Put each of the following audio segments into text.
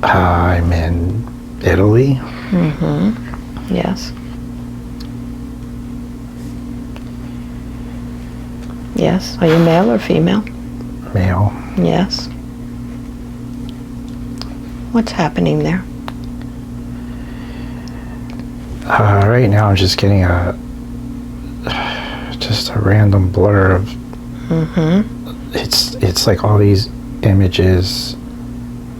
I'm in Italy. Mm-hmm. Yes. Yes. Are you male or female? Male. Yes. What's happening there? Right now I'm just getting just a random blur of it's like all these images,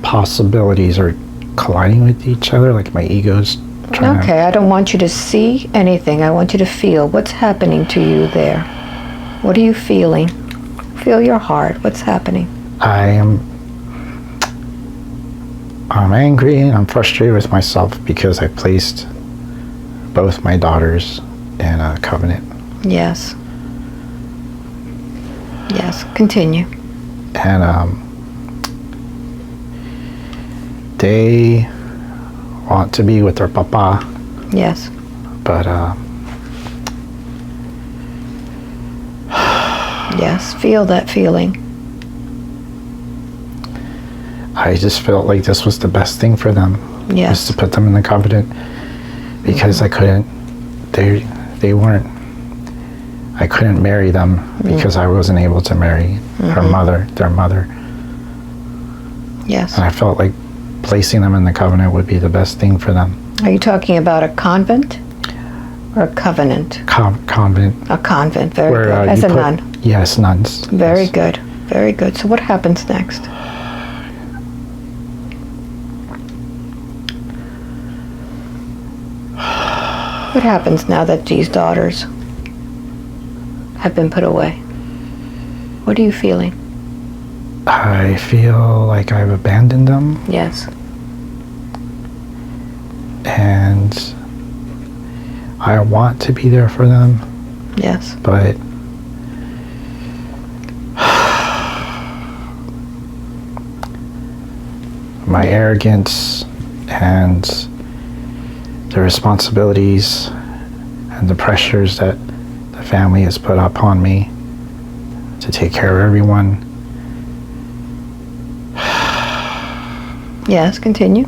possibilities are colliding with each other, like my ego's trying Okay, I don't want you to see anything. I want you to feel what's happening to you there. What are you feeling? Feel your heart. What's happening? I'm angry and I'm frustrated with myself because I placed both my daughters in a covenant. Yes. Yes, continue. And they want to be with their papa. Yes. But yes, feel that feeling. I just felt like this was the best thing for them. Yes. Was to put them in the covenant because I couldn't. They weren't. I couldn't marry them because I wasn't able to marry their mother. Yes. And I felt like placing them in the covenant would be the best thing for them. Are you talking about a convent or a covenant? Convent. A convent, very good. As a nun. Yes, nuns. Very yes. good, very good. So what happens next? What happens now that these daughters have been put away? What are you feeling? I feel like I've abandoned them. Yes. And I want to be there for them. Yes. But my arrogance and the responsibilities and the pressures that the family has put upon me to take care of everyone. Yes, continue.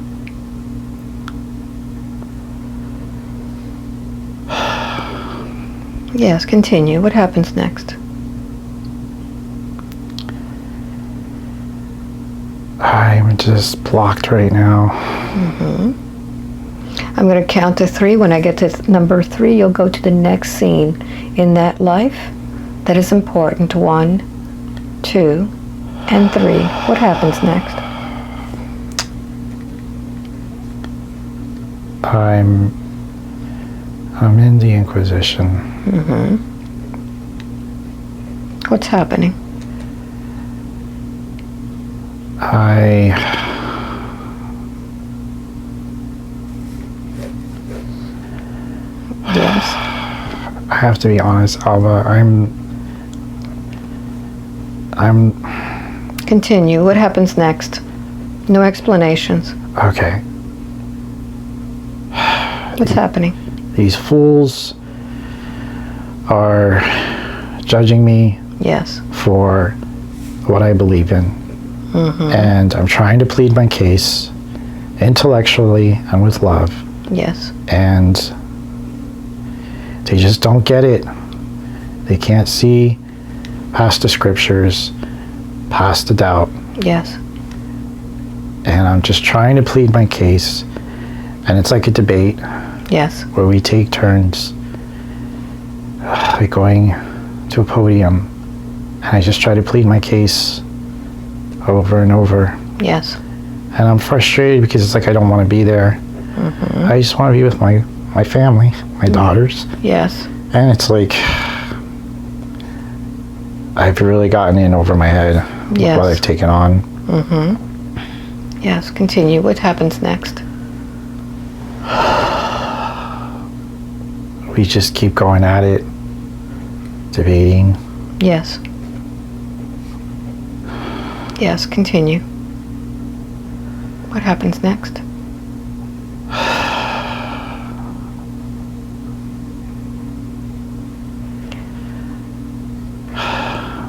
Yes, continue. What happens next? I'm just blocked right now. I'm going to count to 3. When I get to number 3, you'll go to the next scene in that life that is important. 1, 2, and 3. What happens next? I'm in the Inquisition. What's happening? Yes. I have to be honest, Alba. I'm. Continue. What happens next? No explanations. Okay. What's happening? These fools are judging me Yes. for what I believe in. And I'm trying to plead my case intellectually and with love. Yes. And they just don't get it. They can't see past the scriptures, past the doubt. Yes. And I'm just trying to plead my case. And it's like a debate. Yes. Where we take turns like going to a podium, and I just try to plead my case over and over. Yes. And I'm frustrated because it's like I don't want to be there. I just want to be with my family, my daughters. Yes. And it's like I've really gotten in over my head with Yes. what I've taken on. Yes, continue. What happens next? We just keep going at it, debating. Yes. Yes, continue. What happens next?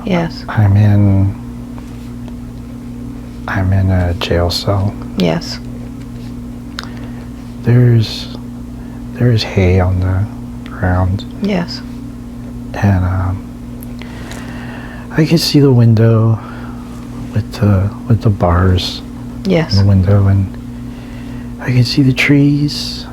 Yes. I'm in a jail cell. Yes. there's hay on the ground, Yes. and I can see the window with the bars Yes. in the window, and I can see the trees,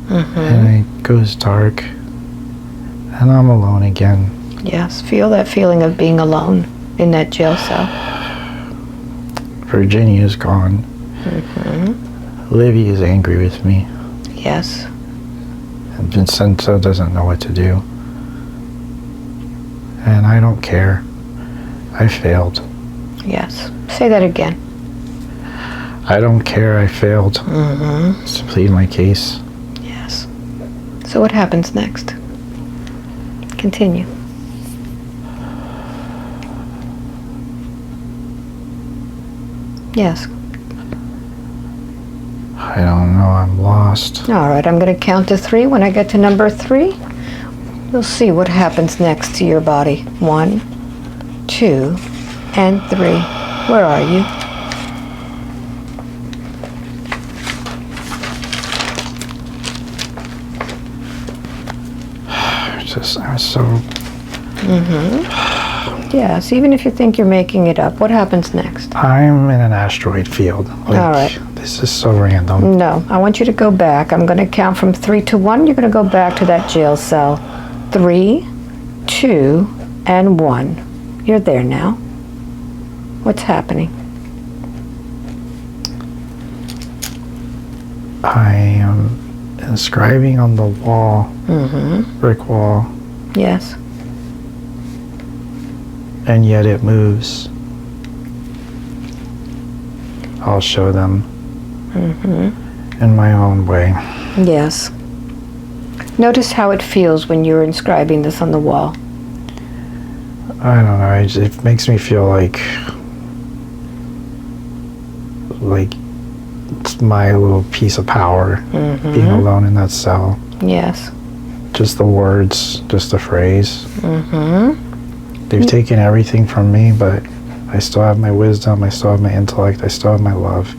and it goes dark, and I'm alone again. Yes. Feel that feeling of being alone in that jail cell. Virginia's gone. Livy is angry with me, Yes. and Vincenzo doesn't know what to do. And I don't care. I failed. Yes. Say that again. I don't care. I failed to plead my case. Yes. So what happens next? Continue. Yes. I don't know. I'm lost. All right, I'm going to count to 3. When I get to number 3, we'll see what happens next to your body. 1, 2, and 3. Where are you? I'm so... Yes, even if you think you're making it up, what happens next? I'm in an asteroid field. Like, All right. This is so random. No, I want you to go back. I'm going to count from 3 to 1. You're going to go back to that jail cell. 3, 2, and 1. You're there now. What's happening? I am inscribing on the wall, brick wall, Yes. and yet it moves. I'll show them in my own way. Yes. Notice how it feels when you're inscribing this on the wall. I don't know. It makes me feel like it's my little piece of power, being alone in that cell. Yes. Just the words, just the phrase. They've taken everything from me, but I still have my wisdom, I still have my intellect, I still have my love.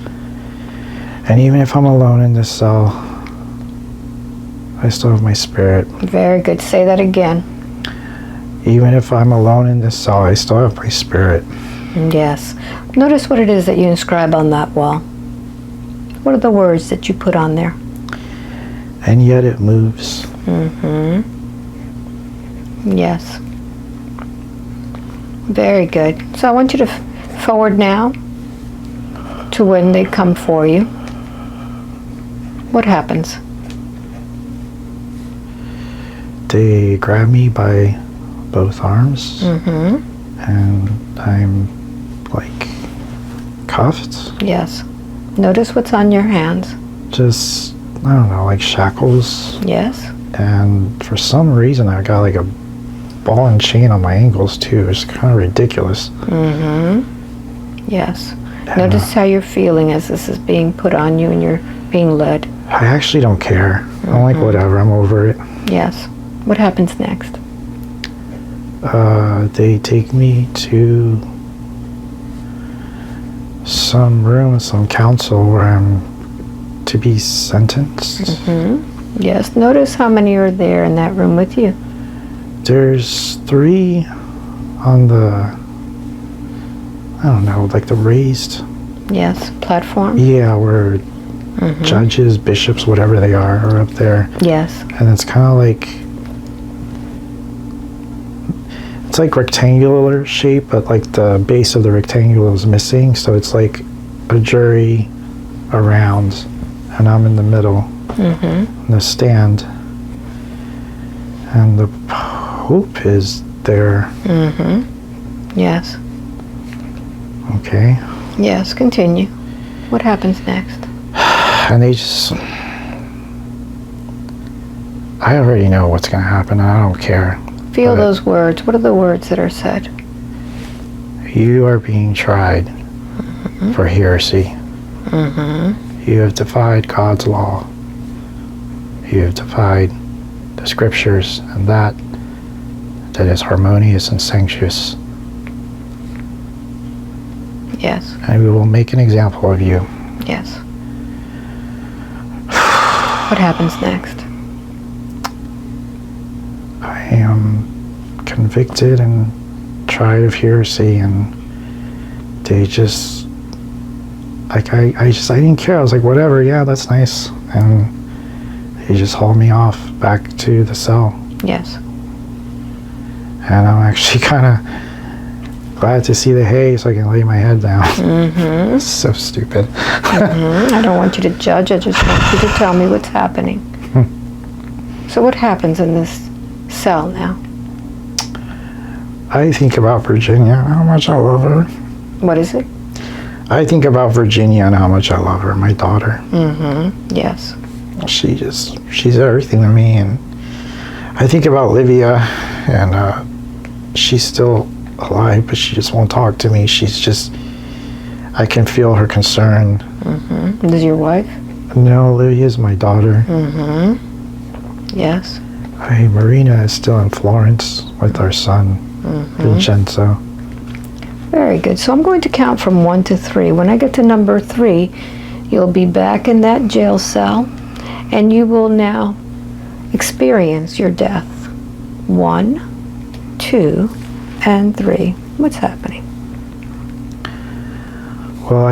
And even if I'm alone in this cell, I still have my spirit. Very good. Say that again. Even if I'm alone in this cell, I still have my spirit. Yes. Notice what it is that you inscribe on that wall. What are the words that you put on there? And yet it moves. Yes. Very good. So I want you to forward now to when they come for you. What happens? They grab me by both arms, and I'm like cuffed. Yes. Notice what's on your hands. Just, I don't know, like shackles. Yes. And for some reason I got like a ball and chain on my ankles too. It's kind of ridiculous. Yes. Notice how you're feeling as this is being put on you and you're being led. I actually don't care. I'm like, whatever, I'm over it. Yes. What happens next? They take me to some room, some council where I'm to be sentenced. Yes. Notice how many are there in that room with you. There's 3 on the, I don't know, like the raised, Yes. Platform. yeah, where judges, bishops, whatever they are up there. Yes. And it's kind of like, it's like rectangular shape, but like the base of the rectangle is missing. So it's like a jury around, and I'm in the middle, in the stand. And the Pope is there. Yes. Okay. Yes. Continue. What happens next? And they just, I already know what's going to happen, and I don't care. Feel those words. What are the words that are said? You are being tried for heresy. You have defied God's law. You have defied the scriptures, and that is harmonious and sanctious. Yes. And we will make an example of you. Yes. What happens next? I am convicted and tried of heresy, and they just, like, I didn't care. I was like, whatever, yeah, that's nice. And they just hauled me off back to the cell. Yes. And I'm actually kind of glad to see the hay so I can lay my head down. Mm-hmm. It's so stupid. Mm-hmm. I don't want you to judge. I just want you to tell me what's happening. So what happens in this cell now? I think about Virginia and how much I love her. What is it? I think about Virginia and how much I love her, my daughter. Mm-hmm. Yes. She's everything to me. And I think about Livia, and she's still alive, but she just won't talk to me. I can feel her concern. Mm-hmm. Is your wife? No, Livia's my daughter. Mm-hmm. Yes. Marina is still in Florence with our son, Vincenzo. Very good. So I'm going to count from 1 to 3. When I get to number 3, you'll be back in that jail cell, and you will now experience your death. 1, 2, and 3. What's happening? Well,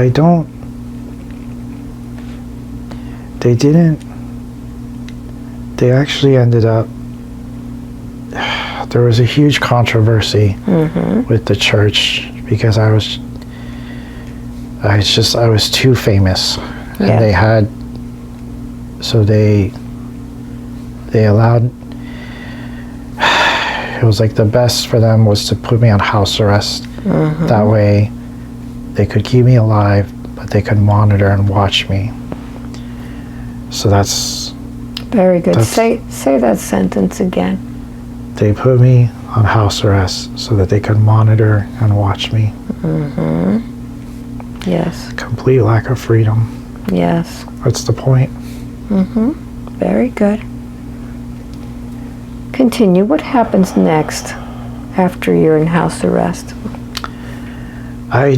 they actually ended up, there was a huge controversy with the church because I was too famous. And they allowed, it was like the best for them was to put me on house arrest. That way they could keep me alive, but they could monitor and watch me. So that's... Very good. Say that sentence again. They put me on house arrest so that they could monitor and watch me. Yes. Complete lack of freedom. Yes. What's the point? Very good. Continue. What happens next after you're in house arrest? I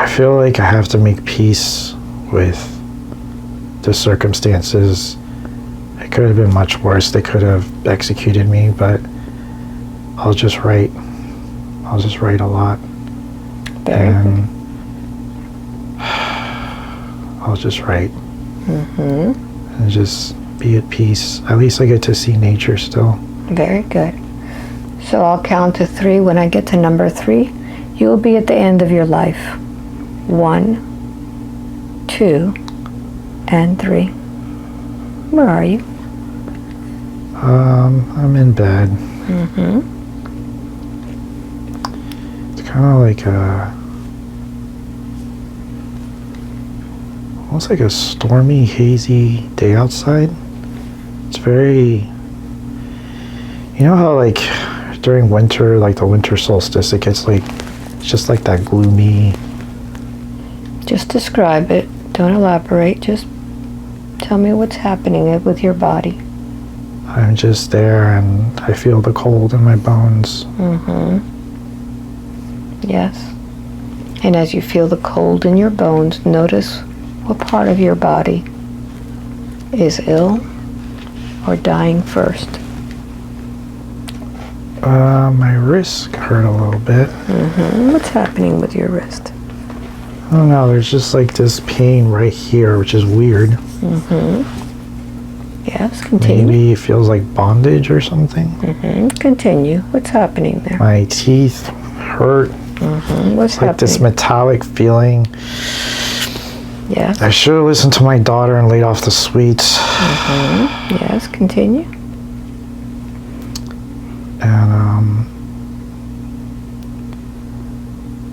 feel like I have to make peace with the circumstances. It could have been much worse. They could have executed me, but I'll just write a lot. Very good. I'll just write. And just be at peace. At least I get to see nature still. Very good. So I'll count to 3. When I get to number 3, you will be at the end of your life. 1, 2, and 3. Where are you? I'm in bed. It's kind of like almost like a stormy, hazy day outside. It's very, you know how like during winter, like the winter solstice, it gets like, it's just like that gloomy. Just describe it. Don't elaborate. Just tell me what's happening with your body. I'm just there and I feel the cold in my bones. Yes. And as you feel the cold in your bones, notice what part of your body is ill or dying first. My wrist hurt a little bit. What's happening with your wrist? I don't know, there's just like this pain right here, which is weird. Yes, continue. Maybe it feels like bondage or something. Continue. What's happening there? My teeth hurt. What's Like happening? this metallic feeling. Yes. I should have listened to my daughter and laid off the sweets. Yes, continue. And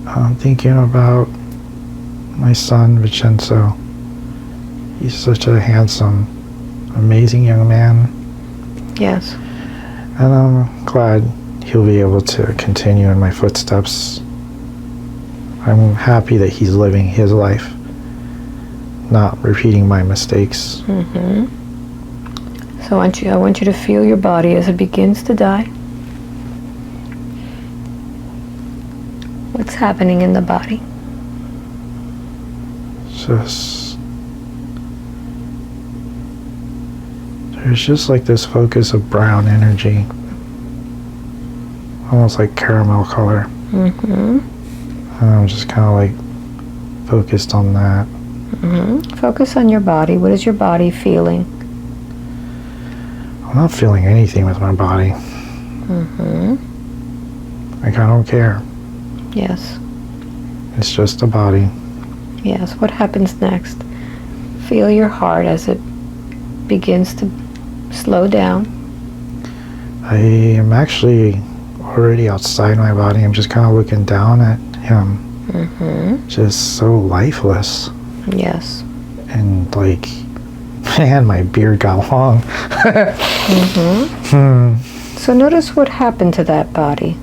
I'm thinking about my son Vincenzo. He's such a handsome, amazing young man. Yes. And I'm glad he'll be able to continue in my footsteps. I'm happy that he's living his life, not repeating my mistakes. So I want you to feel your body as it begins to die. What's happening in the body? Just there's just like this focus of brown energy. Almost like caramel color. Mm-hmm. And I'm just kind of like focused on that. Mm-hmm. Focus on your body. What is your body feeling? I'm not feeling anything with my body. Mm-hmm. Like, I don't care. Yes. It's just a body. Yes. What happens next? Feel your heart as it begins to slow down. I am actually already outside my body. I'm just kind of looking down at him. Mm-hmm. Just so lifeless. Yes. And like, man, my beard got long. Mm-hmm. So notice what happened to that body.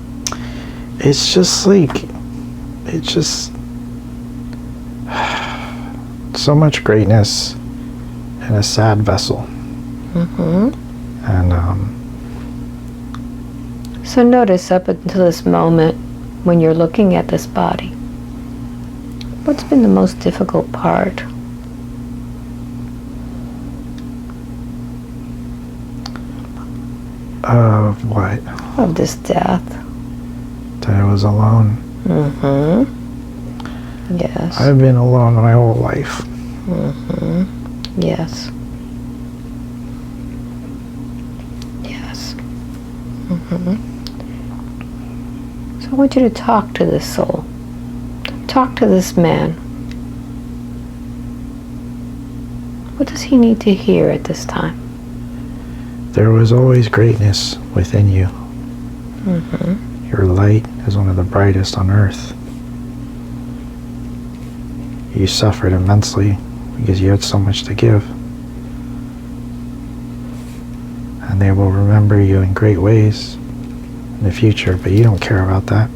It's just like, it's just so much greatness in a sad vessel. Mm-hmm. And so notice up until this moment when you're looking at this body, what's been the most difficult part? Of what? Of this death. That I was alone. Mm-hmm. Yes. I've been alone my whole life. Mm-hmm. Yes. Yes. Mm-hmm. So I want you to talk to this soul. Talk to this man. What does he need to hear at this time? There was always greatness within you. Mm-hmm. Your light is one of the brightest on earth. You suffered immensely because you had so much to give. And they will remember you in great ways in the future, but you don't care about that.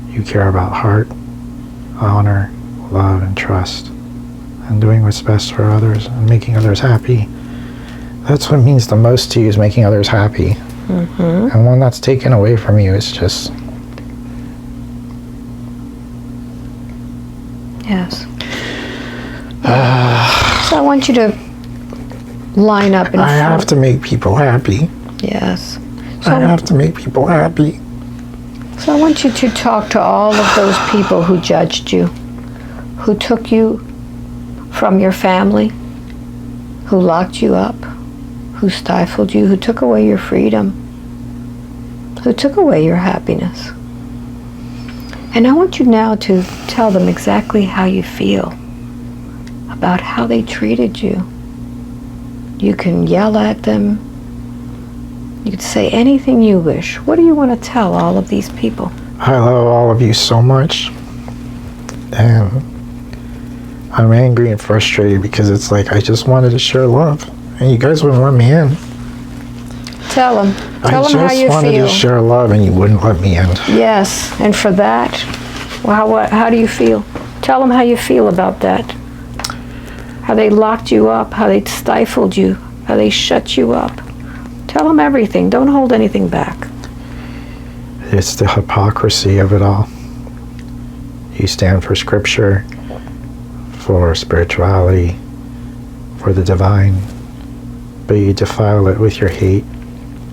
You care about heart, honor, love, and trust, and doing what's best for others and making others happy. That's what means the most to you, is making others happy. Mm-hmm. And when that's taken away from you, it's just... Yes. So I want you to line up in front. I have to make people happy. Yes. So I have to make people happy. So I want you to talk to all of those people who judged you, who took you from your family, who locked you up, who stifled you, who took away your freedom, who took away your happiness. And I want you now to tell them exactly how you feel about how they treated you. You can yell at them. You can say anything you wish. What do you want to tell all of these people? I love all of you so much. And I'm angry and frustrated because it's like I just wanted to share love. And you guys wouldn't let me in. Tell them. Tell them how you I just wanted feel. to share love and you wouldn't let me in. Yes, and for that, well, how do you feel? Tell them how you feel about that. How they locked you up, how they stifled you, how they shut you up. Tell them everything. Don't hold anything back. It's the hypocrisy of it all. You stand for scripture, for spirituality, for the divine, but you defile it with your hate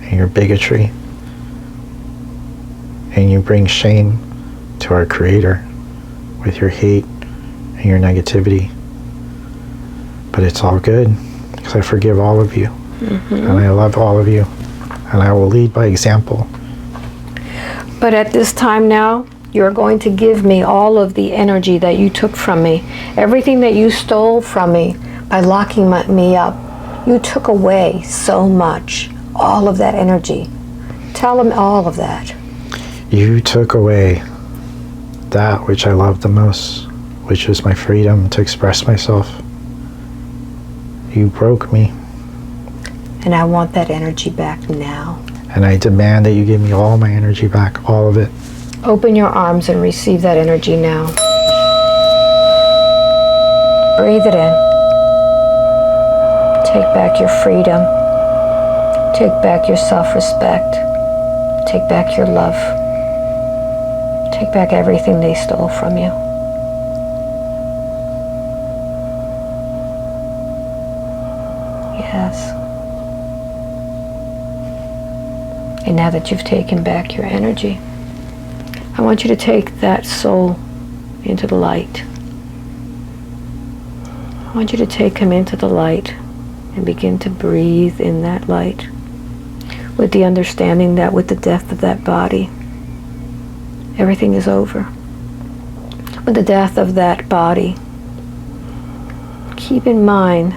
and your bigotry, and you bring shame to our Creator with your hate and your negativity. But it's all good, because I forgive all of you, and I love all of you, and I will lead by example. But at this time now, you're going to give me all of the energy that you took from me. Everything that you stole from me by locking me up. You took away so much. All of that energy. Tell them all of that. You took away that which I loved the most, which was my freedom to express myself. You broke me. And I want that energy back now. And I demand that you give me all my energy back, all of it. Open your arms and receive that energy now. Breathe it in. Take back your freedom. Take back your self-respect. Take back your love. Take back everything they stole from you. Yes. And now that you've taken back your energy, I want you to take that soul into the light. I want you to take him into the light and begin to breathe in that light, with the understanding that with the death of that body, everything is over. With the death of that body, keep in mind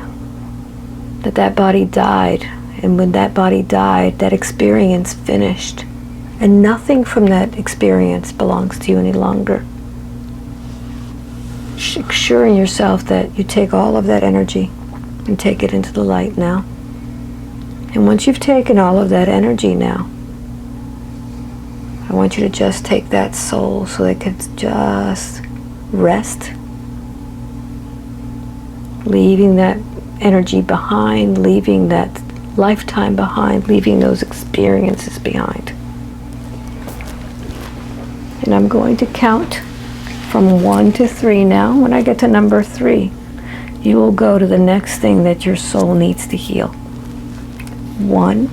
that that body died, and when that body died, that experience finished, and nothing from that experience belongs to you any longer. Assuring yourself that you take all of that energy and take it into the light now. And once you've taken all of that energy now, I want you to just take that soul so it can just rest, leaving that energy behind, leaving that lifetime behind, leaving those experiences behind. And I'm going to count from 1 to 3 now. When I get to number 3, you will go to the next thing that your soul needs to heal. 1,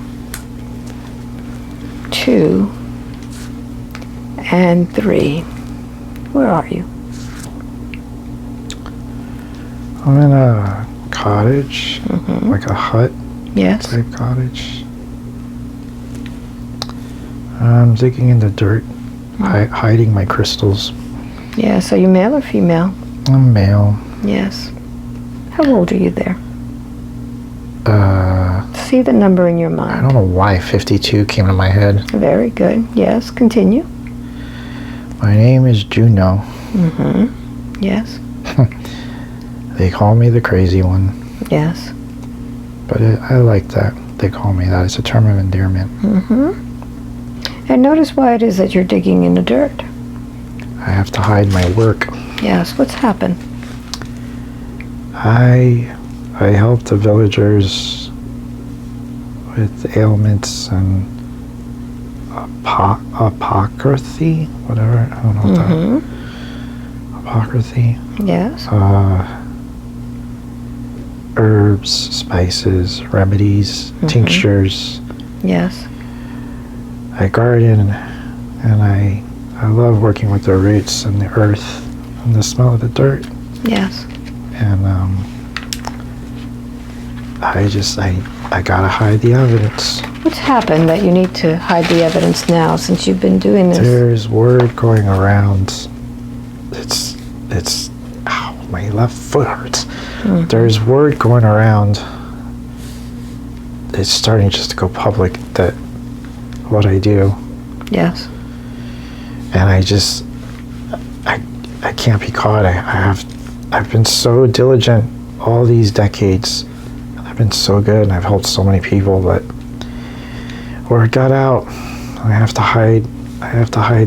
2, and 3. Where are you? I'm in a cottage, like a hut Yes. type cottage. I'm digging in the dirt, hiding my crystals. Yeah, so you male or female? I'm male. Yes. How old are you there? See the number in your I mind. don't know why 52 came to my head. Very good. Yes, continue. My name is Juno. Yes. They call me the crazy one, Yes. but I like that. They call me that. It's a term of endearment. And notice why it is that you're digging in the dirt. I have to hide my work. Yes, what's happened? I help the villagers with ailments and apocryphy, whatever. I don't know what that. Apocryphy. Yes. Herbs, spices, remedies, tinctures. Yes. I garden, and I love working with the roots and the earth and the smell of the dirt. Yes. And I gotta hide the evidence. What's happened that you need to hide the evidence now since you've been doing this? There's word going around. It's ow, my left foot hurts. There's word going around. It's starting just to go public that what I do. Yes. And I can't be caught. I've been so diligent all these decades. I've been so good and I've helped so many people, but word got out. I have to hide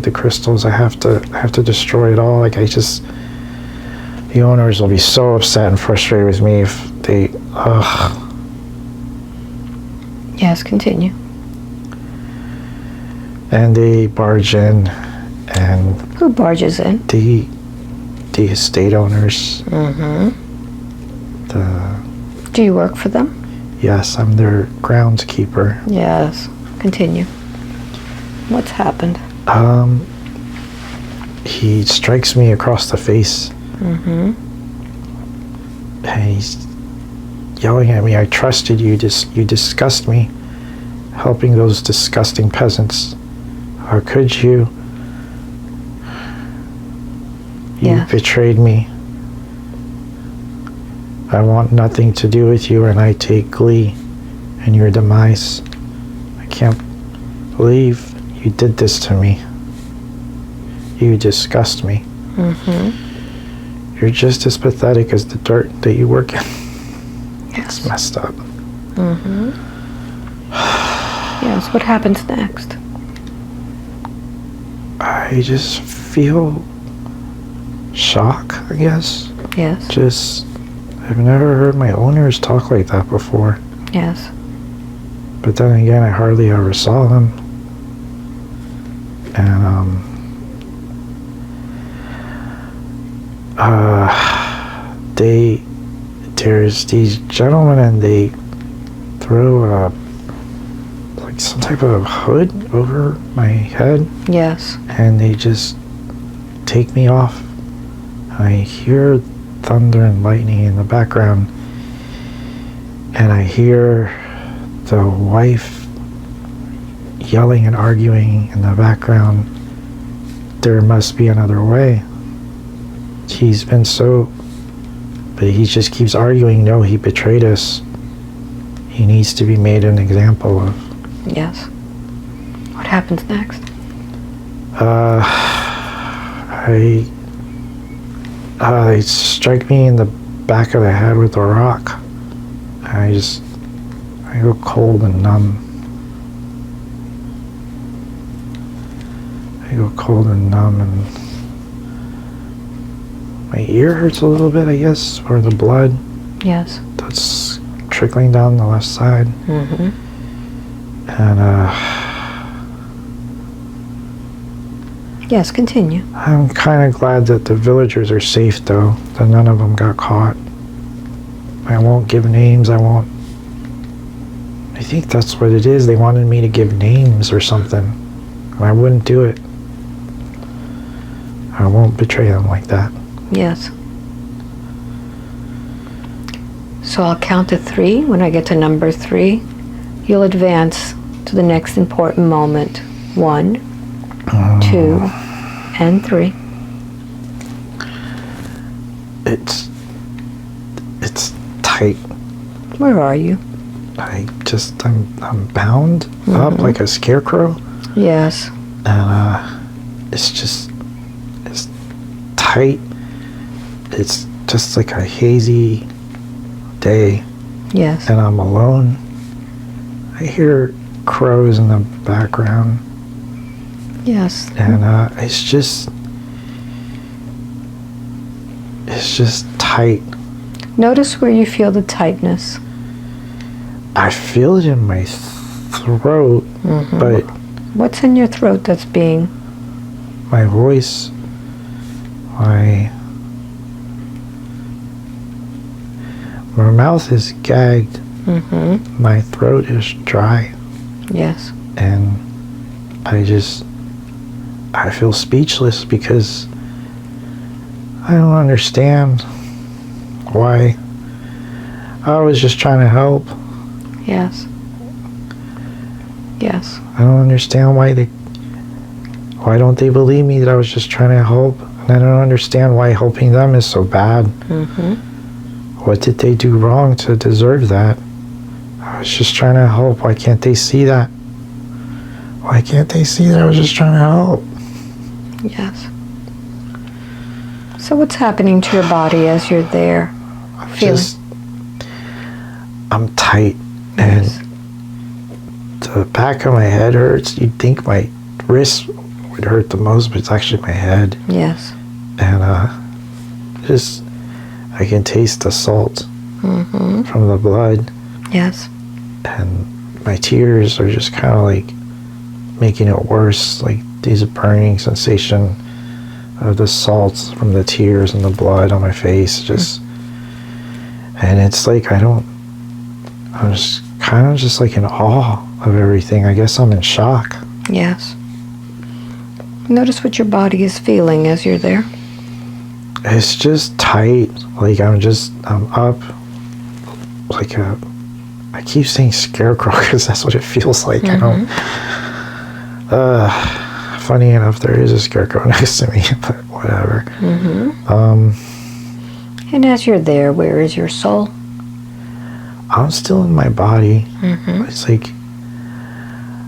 the crystals. I have to destroy it all. The owners will be so upset and frustrated with me if they Yes, continue. and they barge in, and Who barges in? the estate owners. Do you work for them? Yes, I'm their groundskeeper. Yes. Continue. What's happened? He strikes me across the face. And he's yelling at me, I trusted you, you disgust me, helping those disgusting peasants. How could you? You Yes. betrayed me. I want nothing to do with you, and I take glee in your demise. I can't believe you did this to me. You disgust me. You're just as pathetic as the dirt that you work in. Yes. It's messed up. Yes, what happens next? I just feel shock, I guess. Yes. I've never heard my owners talk like that before. Yes. But then again, I hardly ever saw them. And, there's these gentlemen, and they throw like some type of hood over my head, Yes. and they just take me off. I hear thunder and lightning in the background, and I hear the wife yelling and arguing in the background. There must be another way. He's been so, but he just keeps arguing. No, he betrayed us. He needs to be made an example of. Yes. What happens next? They strike me in the back of the head with a rock. I go cold and numb. And my ear hurts a little bit, I guess, or the blood Yes. that's trickling down the left side. Mm-hmm. And Yes, continue. I'm kind of glad that the villagers are safe, though, that none of them got caught. I won't give names. I think that's what it is. They wanted me to give names or something, and I wouldn't do it. I won't betray them like that. Yes. So I'll count to 3. When I get to number 3, you'll advance to the next important moment. 1, 2, and 3. It's tight. Where are you? I'm bound up like a scarecrow, Yes. and it's tight. It's just like a hazy day, Yes. and I'm alone. I hear crows in the background, Yes. and it's just tight. Notice where you feel the tightness. I feel it in my throat, but What's in your throat that's being... my voice, my mouth is gagged. My throat is dry, Yes. and I feel speechless because I don't understand why. I was just trying to help. Yes. Yes. I don't understand why don't they believe me that I was just trying to help? And I don't understand why helping them is so bad. What did they do wrong to deserve that? I was just trying to help. Why can't they see that? Why can't they see that I was just trying to help? Yes. So what's happening to your body as you're there? I'm tight, Yes. and the back of my head hurts. You'd think my wrist would hurt the most, but it's actually my head. Yes. And I can taste the salt from the blood, Yes. and my tears are just kind of like making it worse. Like these burning sensation of the salt from the tears and the blood on my face, and it's like I'm just kind of just like in awe of everything. I guess I'm in shock. Yes. Notice what your body is feeling as you're there. It's just tight. Like I'm up like I keep saying scarecrow because that's what it feels like. I don't. Funny enough, there is a scarecrow next to me, but whatever. And as you're there, where is your soul? I'm still in my body. It's like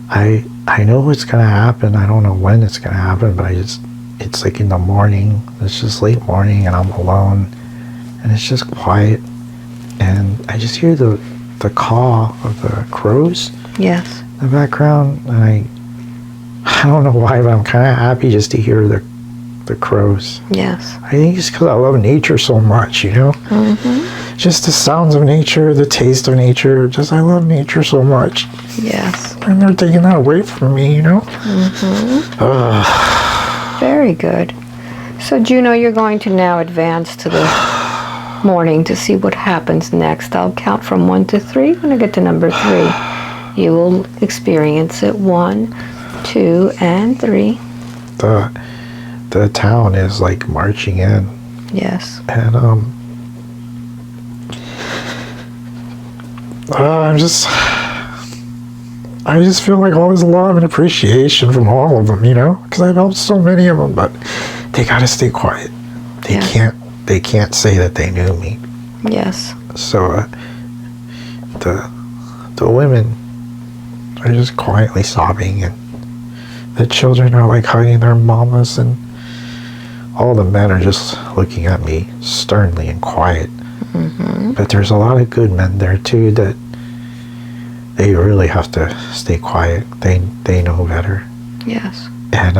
I know what's gonna happen. I don't know when it's gonna happen, but it's like in the morning. It's just late morning, and I'm alone, and it's just quiet, and I just hear the caw of the crows Yes. in the background, and I don't know why, but I'm kind of happy just to hear the crows. Yes. I think it's because I love nature so much, you know? Just the sounds of nature, the taste of nature, I love nature so much. Yes. And they're taking that away from me, you know? Very good. So Juno, you're going to now advance to the morning to see what happens next. I'll count from 1 to 3. When I get to number 3, You will experience it. 1, 2, and 3. The town is like marching in, Yes. and I just feel like all this love and appreciation from all of them, because I've helped so many of them, but they gotta stay quiet. They can't say that they knew me. Yes. So the women are just quietly sobbing, and the children are like hugging their mamas, and all the men are just looking at me sternly and quiet. Mm-hmm. But there's a lot of good men there too that they really have to stay quiet. They know better. Yes. And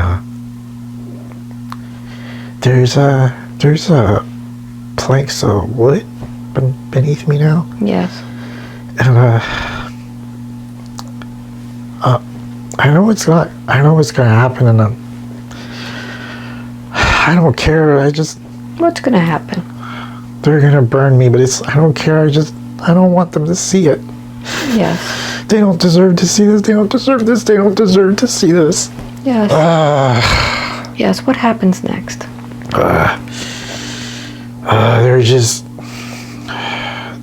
there's planks of wood beneath me now. Yes. And I know what's gonna happen, and I don't care. What's gonna happen? They're gonna burn me, but I don't care. I don't want them to see it. Yes. They don't deserve to see this. They don't deserve this. They don't deserve to see this. Yes. Yes. What happens next? They're just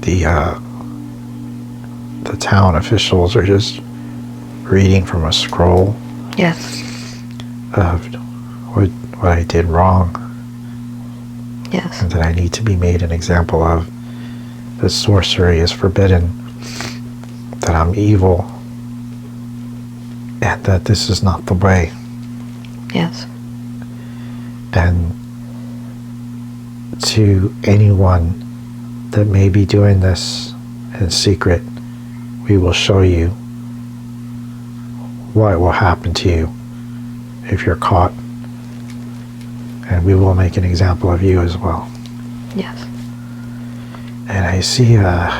the town officials are just reading from a scroll. Yes. Of what I did wrong. Yes. And that I need to be made an example of. That sorcery is forbidden. That I'm evil. And that this is not the way. Yes. And to anyone that may be doing this in secret, we will show you what will happen to you if you're caught. And we will make an example of you as well. Yes. And I see the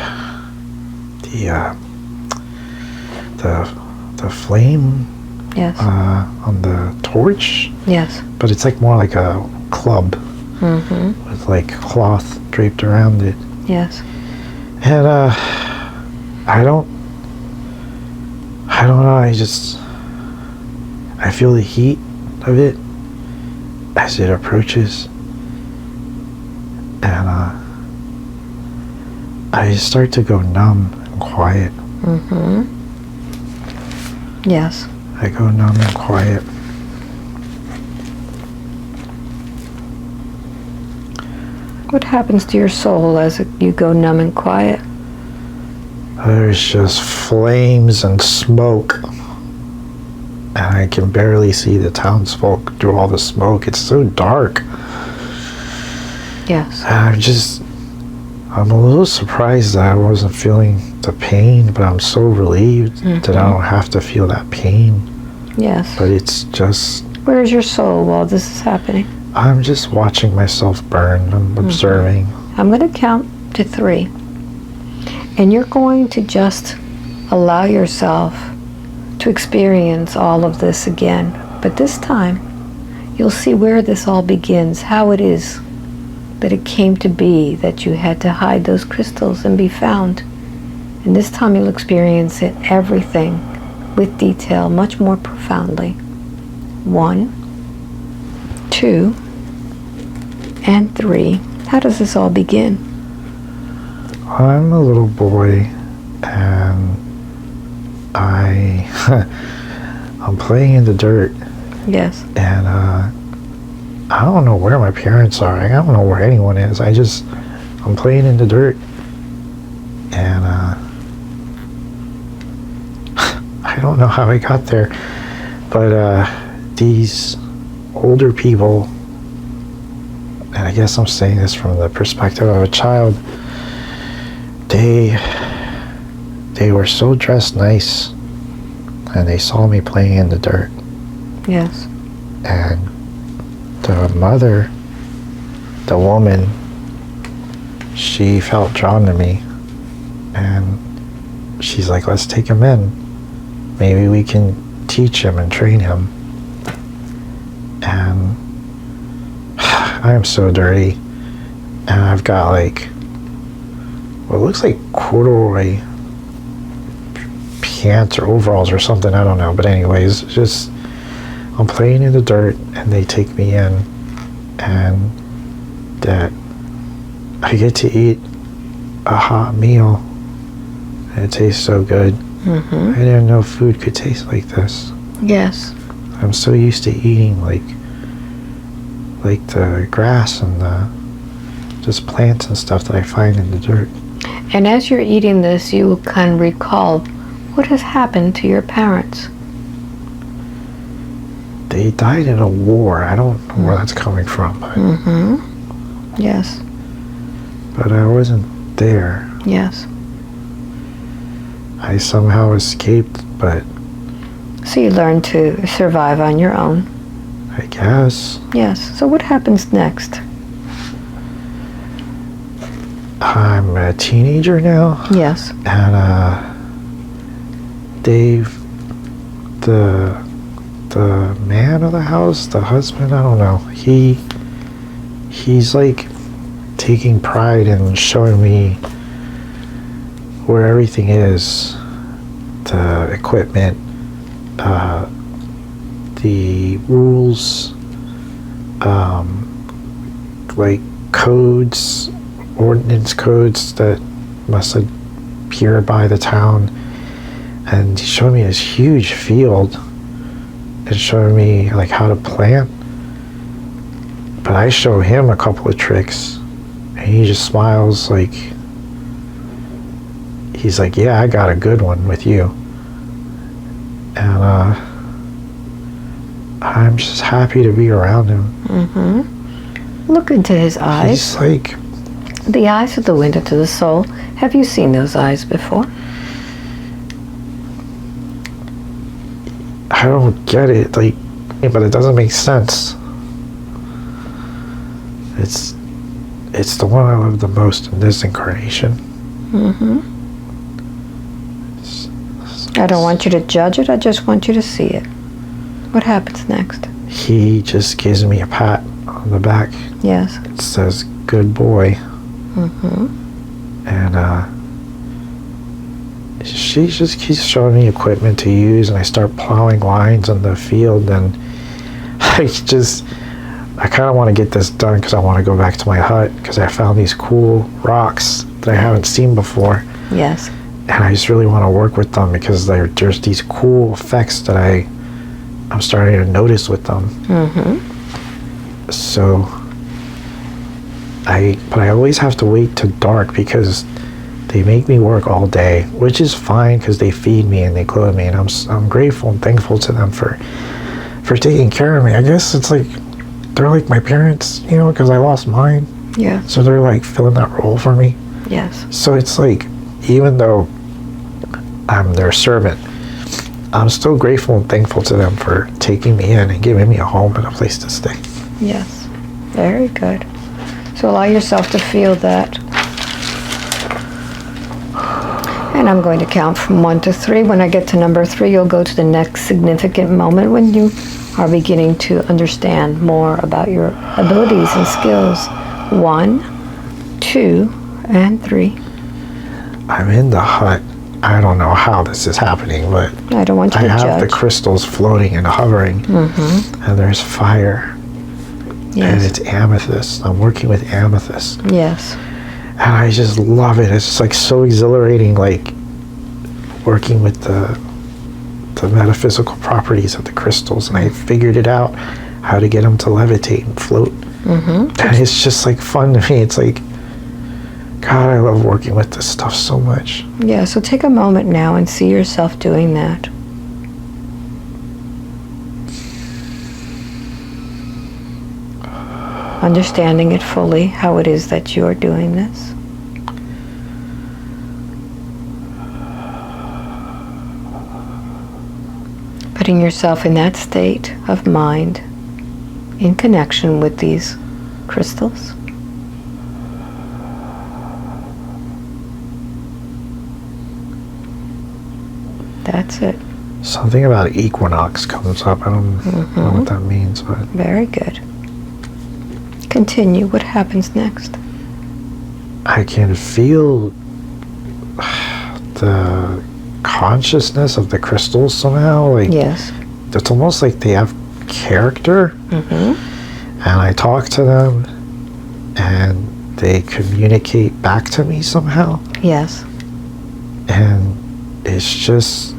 flame. Yes. On the torch. Yes. But it's like more like a club. Mm-hmm. With like cloth draped around it. Yes. And I don't know, I feel the heat of it as it approaches, and I start to go numb and quiet. Mm-hmm. Yes. I go numb and quiet. What happens to your soul as you go numb and quiet? There's just flames and smoke. And I can barely see the townsfolk through all the smoke. It's so dark. Yes. And I'm a little surprised that I wasn't feeling the pain, but I'm so relieved that I don't have to feel that pain. Yes. But it's just... Where's your soul while this is happening? I'm just watching myself burn. I'm observing. I'm going to count to 3. And you're going to just allow yourself to experience all of this again. But this time, you'll see where this all begins, how it is that it came to be that you had to hide those crystals and be found. And this time you'll experience it, everything, with detail, much more profoundly. 1, 2, and 3. How does this all begin? I'm a little boy, and I'm playing in the dirt. Yes. And I don't know where my parents are. I don't know where anyone is. I'm playing in the dirt. And I don't know how I got there. But these older people, and I guess I'm saying this from the perspective of a child, they were so dressed nice, and they saw me playing in the dirt. Yes. And the mother, the woman, she felt drawn to me, and she's like, let's take him in. Maybe we can teach him and train him. And I am so dirty, and I've got like what looks like corduroy pants or overalls or something, I don't know. But anyways, just I'm playing in the dirt, and they take me in, and that I get to eat a hot meal, and it tastes so good. I didn't know food could taste like this. Yes. I'm so used to eating like the grass and the just plants and stuff that I find in the dirt. And as you're eating this, you can recall what has happened to your parents. They died in a war. I don't know where that's coming from. But, Yes. but I wasn't there. Yes. I somehow escaped, but So you learn to survive on your own. I guess. Yes. So what happens next? I'm a teenager now, Yes. and Dave, the man of the house, the husband, I don't know, he's like taking pride in showing me where everything is, the equipment, the rules, like codes, ordinance codes that must appear by the town. And he showed me this huge field and showed me like how to plant. But I show him a couple of tricks, and he just smiles like, he's like, yeah, I got a good one with you. And I'm just happy to be around him. Look into his eyes. He's like, The eyes are the window to the soul. Have you seen those eyes before? I don't get it, like, but it doesn't make sense. It's the one I love the most in this incarnation. I don't want you to judge it. I just want you to see it. What happens next? He just gives me a pat on the back. Yes. It says, good boy. And she just keeps showing me equipment to use, and I start plowing lines on the field, and I kind of want to get this done because I want to go back to my hut because I found these cool rocks that I haven't seen before. Yes. And I just really want to work with them because there's these cool effects that I'm starting to notice with them. So but I always have to wait till dark because they make me work all day, which is fine because they feed me and they clothe me, and I'm grateful and thankful to them for taking care of me. I guess it's like they're like my parents, you know, because I lost mine. Yeah. So they're like filling that role for me. Yes. So it's like, even though I'm their servant, I'm still grateful and thankful to them for taking me in and giving me a home and a place to stay. Yes. Very good. So allow yourself to feel that. And I'm going to count from 1 to 3. When I get to number 3, you'll go to the next significant moment when you are beginning to understand more about your abilities and skills. 1, 2, and 3. I'm in the hut. I don't know how this is happening, but I don't want you I to have judge. the crystals floating and hovering, and there's fire, and Yes. it's amethyst. I'm working with amethyst, Yes. and I just love it. It's just like so exhilarating, like working with the metaphysical properties of the crystals, and I figured it out how to get them to levitate and float. And it's just like fun to me. It's like, God, I love working with this stuff so much. Yeah, so take a moment now and see yourself doing that. Understanding it fully, how it is that you are doing this. Putting yourself in that state of mind in connection with these crystals. That's it. Something about equinox comes up. I don't know what that means, but Very good. Continue. What happens next? I can feel the consciousness of the crystals somehow. Like, Yes. it's almost like they have character. Mm-hmm. And I talk to them, and they communicate back to me somehow. Yes. And it's just,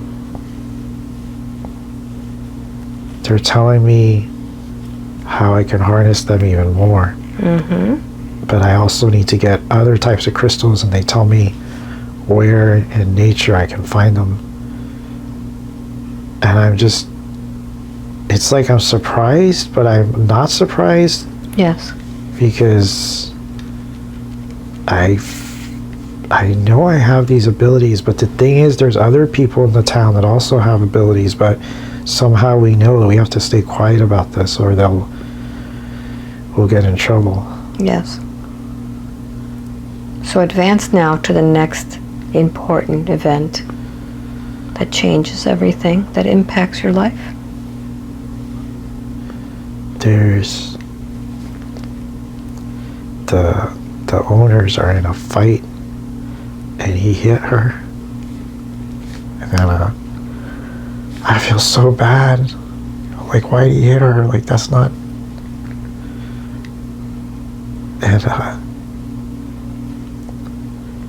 they're telling me how I can harness them even more. Mm-hmm. But I also need to get other types of crystals, and they tell me where in nature I can find them. And I'm just, it's like I'm surprised, but I'm not surprised, Yes. because I know I have these abilities, but the thing is, there's other people in the town that also have abilities, but somehow we know that we have to stay quiet about this, or we'll get in trouble. Yes. So advance now to the next important event that changes everything, that impacts your life. There's the owners are in a fight, and he hit her, and then I feel so bad. Like, why did he hit her? Like, that's not. And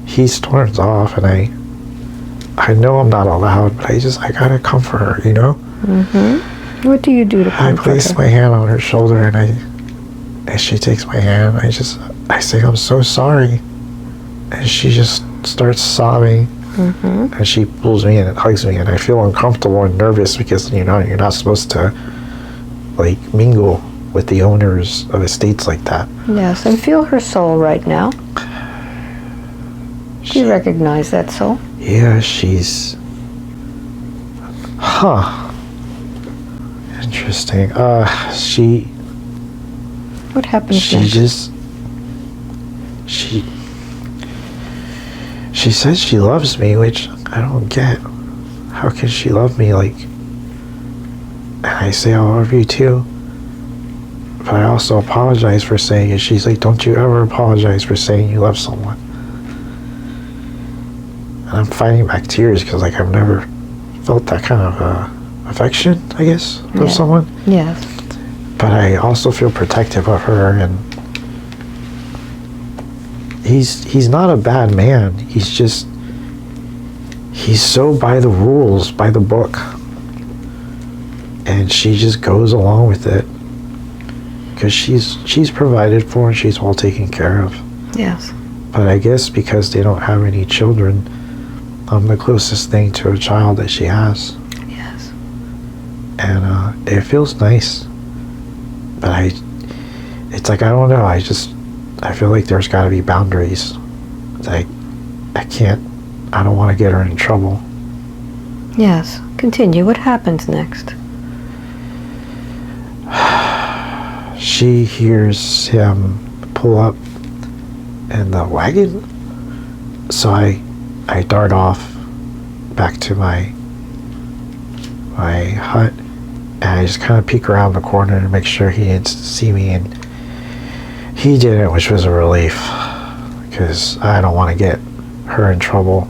he storms off, and I know I'm not allowed, but I gotta comfort her, you know? Mm-hmm. What do you do to comfort I place her? my hand on her shoulder, and she takes my hand. I say, I'm so sorry. And she just starts sobbing. Mm-hmm. And she pulls me in and hugs me, and I feel uncomfortable and nervous because, you know, you're not supposed to, like, mingle with the owners of estates like that. Yes, and feel her soul right now. Do you recognize that soul? Yeah, she's... Huh. Interesting. She What happens next? She says she loves me, which I don't get. How can she love me? Like, and I say I love you too. But I also apologize for saying it. She's like, don't you ever apologize for saying you love someone. And I'm fighting back tears because, like, I've never felt that kind of affection, I guess, from someone. Yes. But I also feel protective of her, and he's not a bad man. He's so by the rules, by the book. And she just goes along with it because she's provided for and she's well taken care of. Yes. But I guess because they don't have any children, I'm the closest thing to a child that she has. Yes. And it feels nice. But it's like, I don't know, I feel like there's got to be boundaries. Like, I don't want to get her in trouble. Yes. Continue. What happens next? She hears him pull up in the wagon. So I dart off back to my hut, and I just kind of peek around the corner to make sure he didn't see me, and he didn't, which was a relief because I don't want to get her in trouble.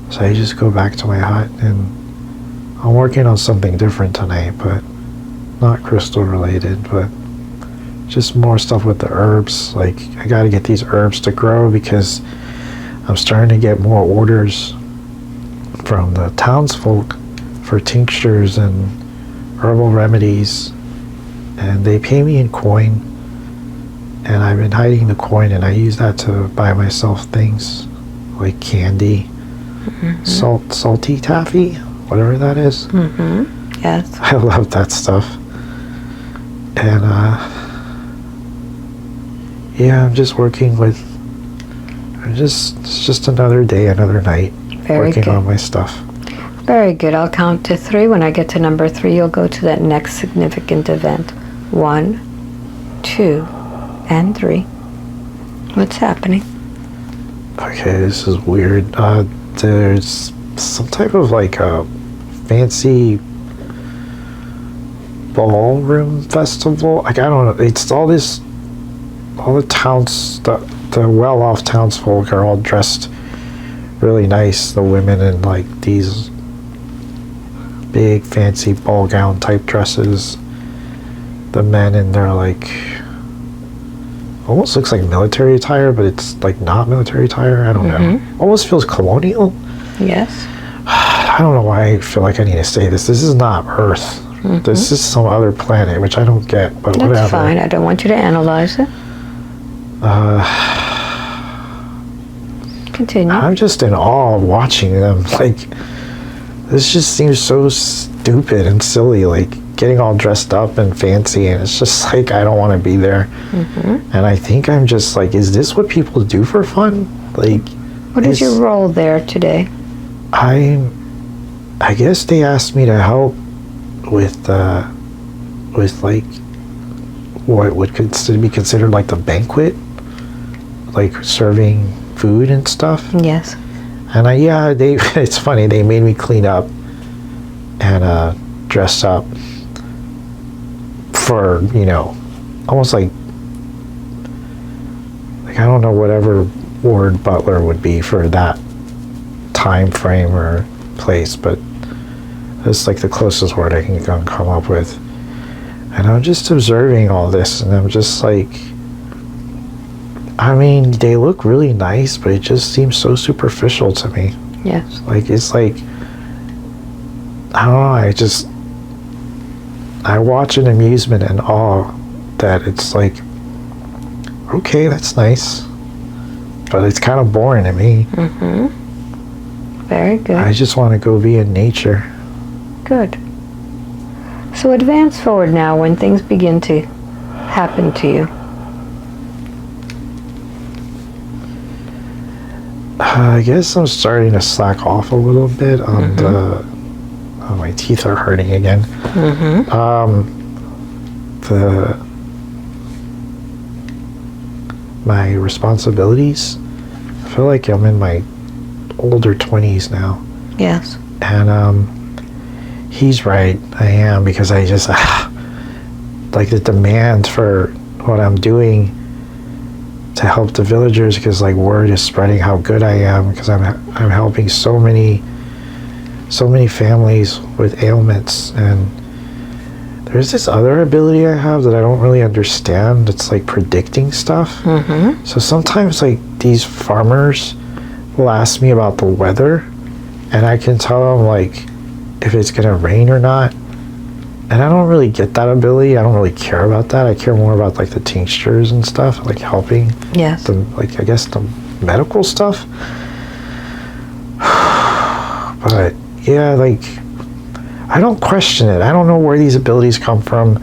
So I just go back to my hut, and I'm working on something different tonight, but not crystal related, but just more stuff with the herbs. Like, I got to get these herbs to grow because I'm starting to get more orders from the townsfolk for tinctures and herbal remedies, and they pay me in coin, and I've been hiding the coin, and I use that to buy myself things like candy, salty taffy, whatever that is. Mm-hmm. Yes. I love that stuff. And yeah, I'm just working with, it's just another day, another night. Very working good. on my stuff. Very good. I'll count to 3. When I get to number 3, you'll go to that next significant event. 1, 2, and 3. What's happening? Okay, this is weird. There's some type of like a fancy ballroom festival. Like, I don't know. It's all the towns, the well-off townsfolk are all dressed really nice. The women in like these big fancy ball gown type dresses. The men in their like almost looks like military attire, but it's like not military attire. I don't know. Almost feels colonial. Yes. I don't know why I feel like I need to say this. This is not Earth. This is some other planet, which I don't get, but That's whatever. fine. I don't want you to analyze it. Continue. I'm just in awe of watching them. Like, this just seems so stupid and silly. Like, getting all dressed up and fancy, and it's just like, I don't want to be there. And I think I'm just like, is this what people do for fun? Like, What is your role there today? I guess they asked me to help with like what would be considered like the banquet, like serving food and stuff. Yes. And it's funny, they made me clean up and dress up for, you know, almost like I don't know whatever word butler would be for that time frame or place, but it's like the closest word I can come up with. And I'm just observing all this, and I'm just like, I mean, they look really nice, but it just seems so superficial to me. Yes. Like, it's like, I don't know, I watch in amusement and awe that it's like, okay, that's nice, but it's kind of boring to me. Very good. I just want to go be in nature. Good. So advance forward now when things begin to happen to you. I guess I'm starting to slack off a little bit on my teeth are hurting again. My responsibilities, I feel like I'm in my older 20s now. Yes. And he's right, I am, because I just like the demand for what I'm doing to help the villagers, because like word is spreading how good I am, because I'm helping so many families with ailments. And there's this other ability I have that I don't really understand. It's like predicting stuff. So sometimes like these farmers will ask me about the weather, and I can tell them like if it's gonna rain or not. And I don't really get that ability. I don't really care about that. I care more about like the tinctures and stuff, like helping. Yes. The, like, I guess the medical stuff. But yeah, like, I don't question it. I don't know where these abilities come from.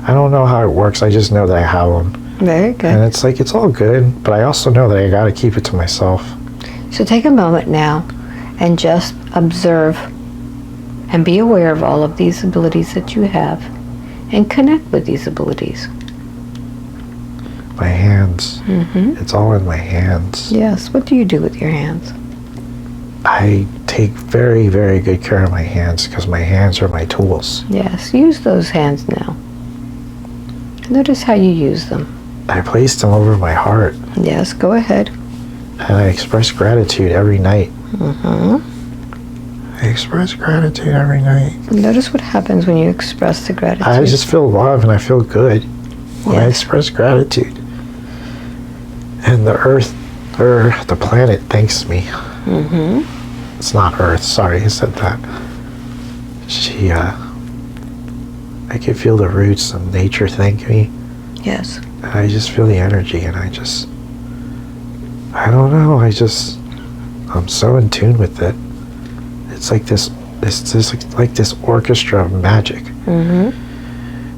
I don't know how it works. I just know that I have them. Very good. And it's like, it's all good, but I also know that I gotta keep it to myself. So take a moment now and just observe and be aware of all of these abilities that you have and connect with these abilities. My hands. It's all in my hands. Yes. What do you do with your hands? I take very, very good care of my hands, because my hands are my tools. Yes. Use those hands now. Notice how you use them. I place them over my heart, Yes. Go ahead. and I express gratitude every night. I express gratitude every night. Notice what happens when you express the gratitude. I just feel love and I feel good when I Yes. express gratitude. And the earth, or the planet, thanks me. It's not Earth, sorry, I said that. I can feel the roots of nature thank me. Yes. And I just feel the energy, and I don't know, I'm so in tune with it. It's like this orchestra of magic.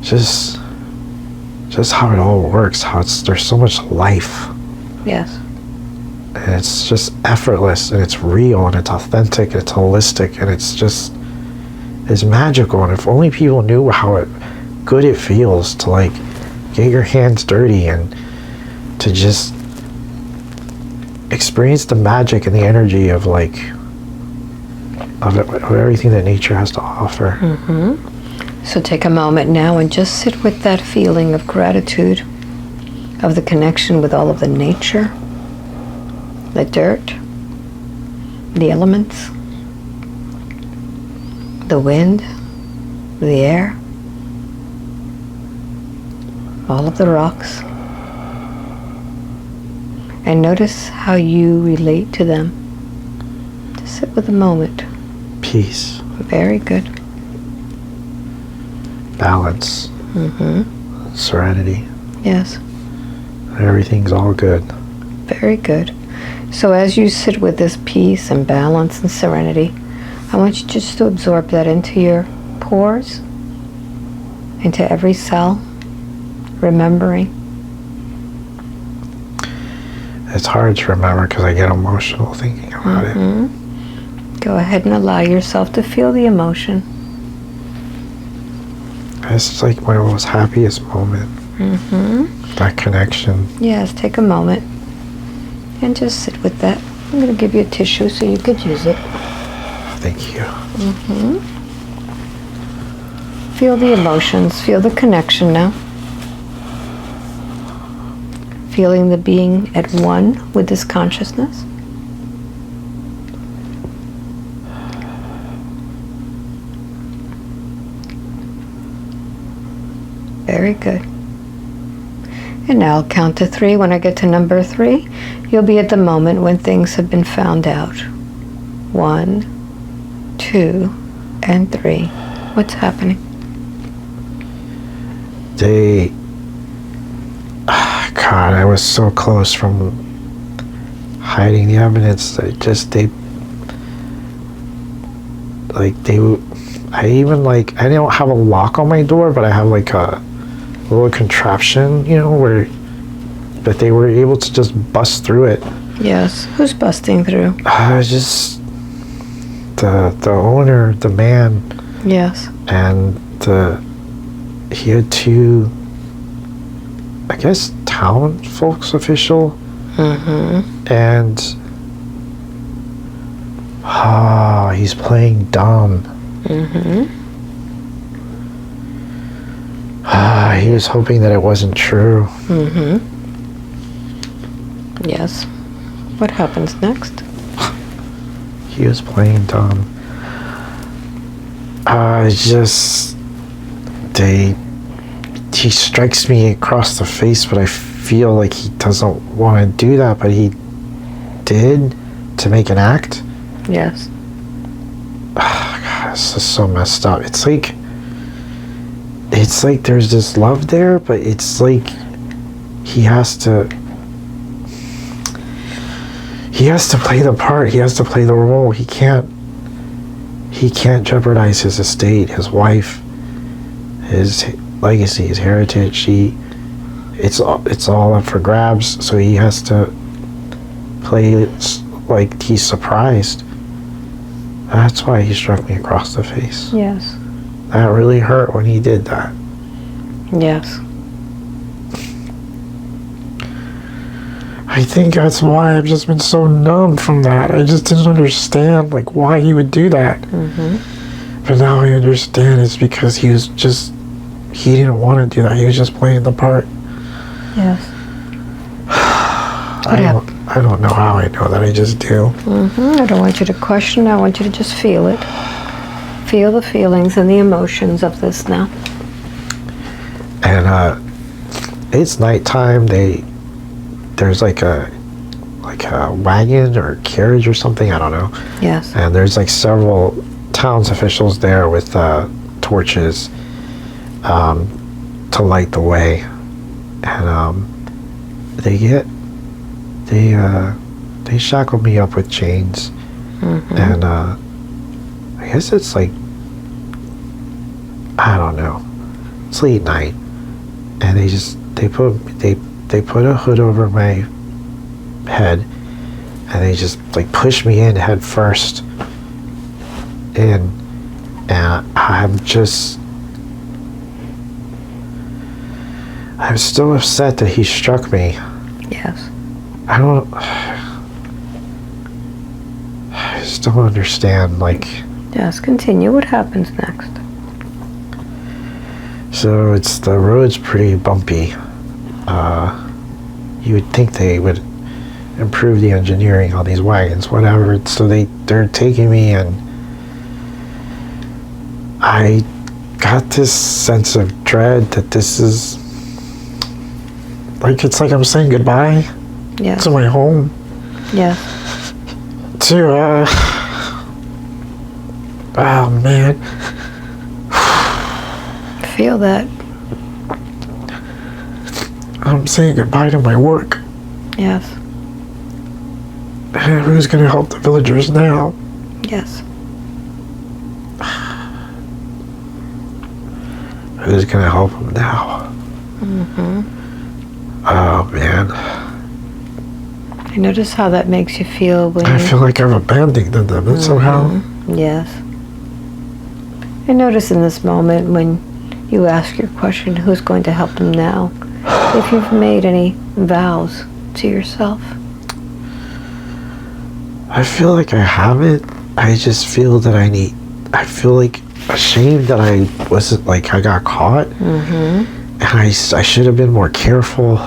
Just how it all works, there's so much life. Yes. And it's just effortless, and it's real, and it's authentic, and it's holistic, and it's magical. And if only people knew how good it feels to like get your hands dirty and to just experience the magic and the energy of like of everything that nature has to offer. So take a moment now and just sit with that feeling of gratitude, of the connection with all of the nature, the dirt, the elements, the wind, the air, all of the rocks. And notice how you relate to them. Just sit with the moment. Peace. Very good. Balance. Serenity. Yes. Everything's all good. Very good. So as you sit with this peace and balance and serenity, I want you just to absorb that into your pores, into every cell, remembering. It's hard to remember because I get emotional thinking about it. Go ahead and allow yourself to feel the emotion. It's like my most happiest moment. That connection. Yes, take a moment and just sit with that. I'm going to give you a tissue so you could use it. Thank you. Feel the emotions, feel the connection now. Feeling the being at one with this consciousness. Very good. And now I'll count to 3. When I get to number 3, you'll be at the moment when things have been found out. 1, 2, and 3. What's happening? God, I was so close from hiding the evidence. I don't have a lock on my door, but I have like a little contraption, but they were able to just bust through it. Yes. Who's busting through? Just the owner, the man. Yes. And he had 2, I guess, town folks official. And he's playing dumb. He was hoping that it wasn't true. Yes. What happens next? He was playing dumb. He strikes me across the face, but I feel like he doesn't want to do that, but he did to make an act. Yes. God, this is so messed up. It's like there's this love there, but it's like he has to play the part. He has to play the role. He can't jeopardize his estate, his wife, his legacy, his heritage. It's all up for grabs, so he has to play like he's surprised. That's why he struck me across the face. Yes. That really hurt when he did that. Yes. I think that's why I've just been so numb from that. I just didn't understand why he would do that. But now I understand it's because he didn't want to do that. He was just playing the part. Yes. I don't know how I know that. I just do. I don't want you to question. I want you to just feel it. Feel the feelings and the emotions of this now. And it's nighttime. There's like a wagon or carriage or something. I don't know. Yes. And there's several towns officials there with torches to light the way. And they shackled me up with chains. And I guess it's I don't know. It's late night, and they put a hood over my head, and they just push me in head first. And I'm still upset that he struck me. Yes. I just don't understand, Yes, continue. What happens next? So the road's pretty bumpy. You would think they would improve the engineering on these wagons, whatever. So they're taking me, and I got this sense of dread that this is like, it's like I'm saying goodbye to my home. Yes. To oh man. Feel that. I'm saying goodbye to my work. Yes. And who's gonna help the villagers now? Yes. Who's gonna help them now? Oh man. I notice how that makes you feel when I feel like I've abandoned them somehow. Yes. I notice in this moment when you ask your question, who's going to help them now? If you've made any vows to yourself. I feel like I haven't. I just feel that I feel like ashamed that I wasn't, like, I got caught. And I should have been more careful.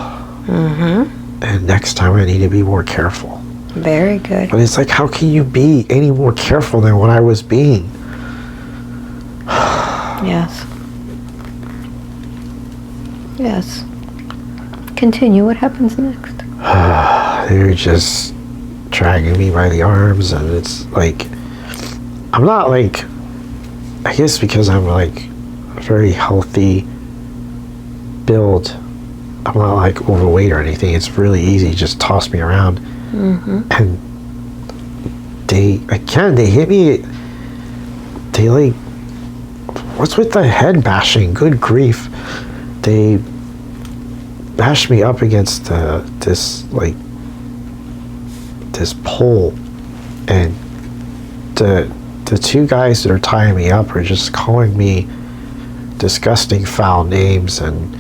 And next time I need to be more careful. Very good. But it's like, how can you be any more careful than what I was being? Yes. Yes. Continue. What happens next? They're just dragging me by the arms, and it's like, I'm not like, I guess because I'm like a very healthy build, I'm not like overweight or anything. It's really easy. Just toss me around. And they hit me. They like, what's with the head bashing? Good grief. They bashed me up against this pole, and the two guys that are tying me up are just calling me disgusting foul names, and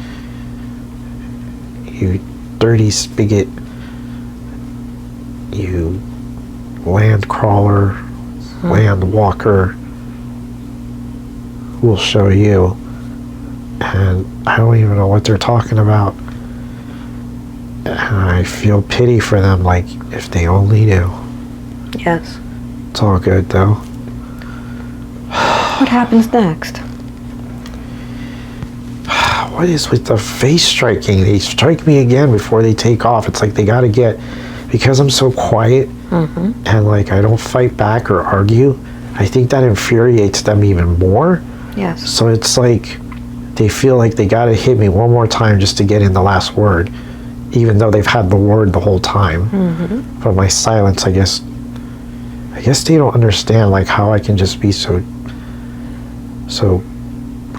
you dirty spigot, you land crawler, land walker, we'll show you. And I don't even know what they're talking about. And I feel pity for them, like, if they only knew. Yes. It's all good, though. What happens next? What is with the face striking? They strike me again before they take off. It's like they gotta get, because I'm so quiet and like I don't fight back or argue, I think that infuriates them even more. Yes. So it's like they feel like they gotta hit me one more time just to get in the last word, even though they've had the word the whole time. But my silence, I guess they don't understand, like, how I can just be so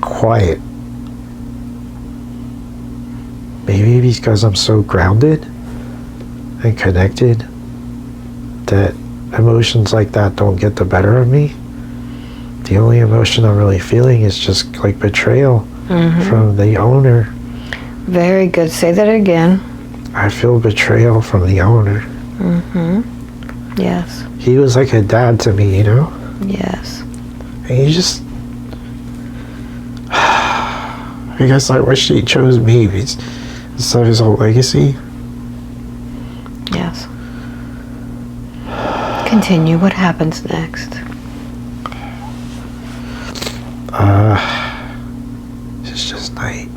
quiet. Maybe because I'm so grounded and connected that emotions like that don't get the better of me. The only emotion I'm really feeling is just like betrayal from the owner. Very good. Say that again. I feel betrayal from the owner. Yes. He was like a dad to me, you know? Yes. And he just, I guess I wish he chose me instead of his whole legacy. Yes. Continue. What happens next? It's just night.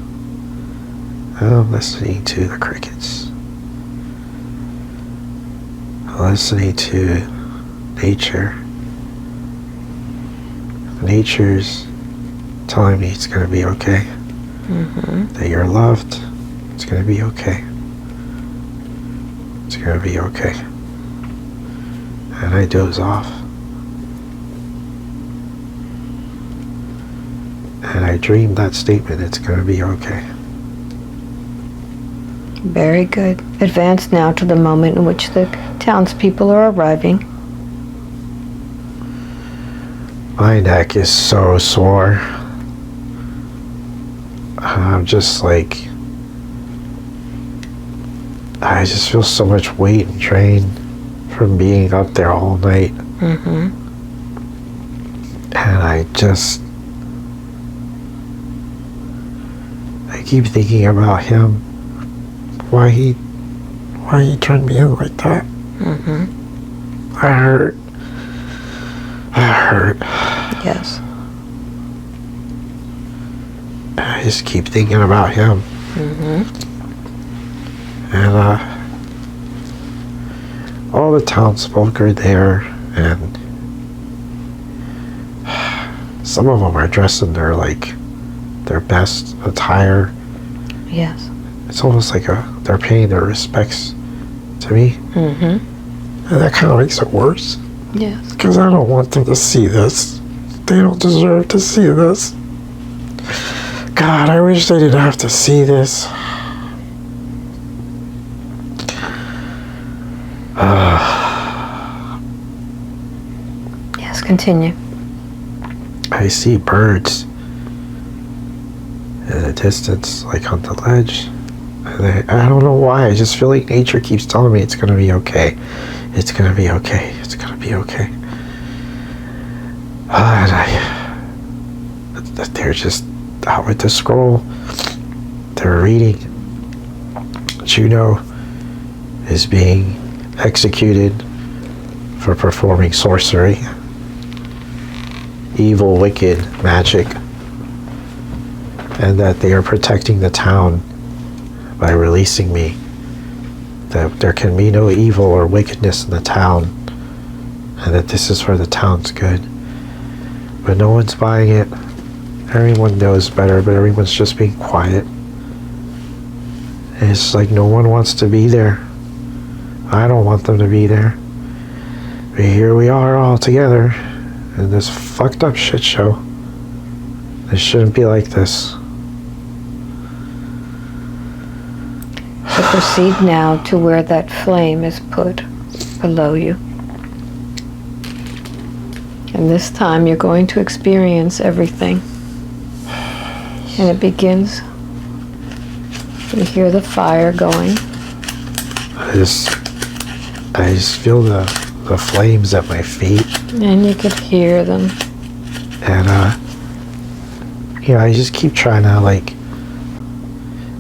I'm listening to the crickets. I'm listening to nature. Nature's telling me it's gonna be okay. That you're loved. It's gonna be okay. It's gonna be okay. And I doze off. And I dream that statement, it's gonna be okay. Very good. Advance now to the moment in which the townspeople are arriving. My neck is so sore. I'm just like, I just feel so much weight and drain from being up there all night. And I keep thinking about him, why Why you turned me in like that? I hurt. Yes. I just keep thinking about him. And all the townsfolk are there, and some of them are dressed in their best attire. Yes. It's almost like they're paying their respects to me. And that kind of makes it worse. Yes. Because I don't want them to see this. They don't deserve to see this. God, I wish they didn't have to see this. Yes, continue. I see birds in the distance, like on the ledge. And I don't know why. I just feel like nature keeps telling me it's going to be okay. It's going to be okay. It's going to be okay. And they're just out with the scroll. They're reading. Juno is being executed for performing sorcery. Evil, wicked magic. And that they are protecting the town by releasing me. That there can be no evil or wickedness in the town. And that this is for the town's good. But no one's buying it. Everyone knows better, but everyone's just being quiet. And it's like no one wants to be there. I don't want them to be there. But here we are all together in this fucked up shit show. It shouldn't be like this. So proceed now to where that flame is put below you. And this time you're going to experience everything. And it begins. You hear the fire going. I just feel the flames at my feet. And you could hear them. And I just keep trying to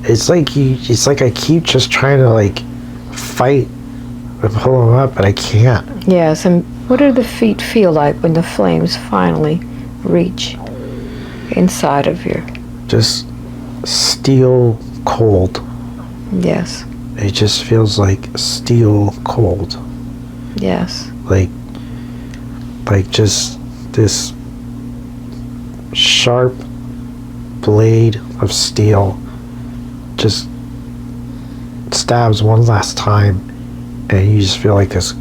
it's like I keep just trying to fight and pull them up, but I can't. Yes, and what do the feet feel like when the flames finally reach inside of you? Just steel cold. Yes. It just feels like steel cold. Yes. Like just this sharp blade of steel just stabs one last time, and you just feel like this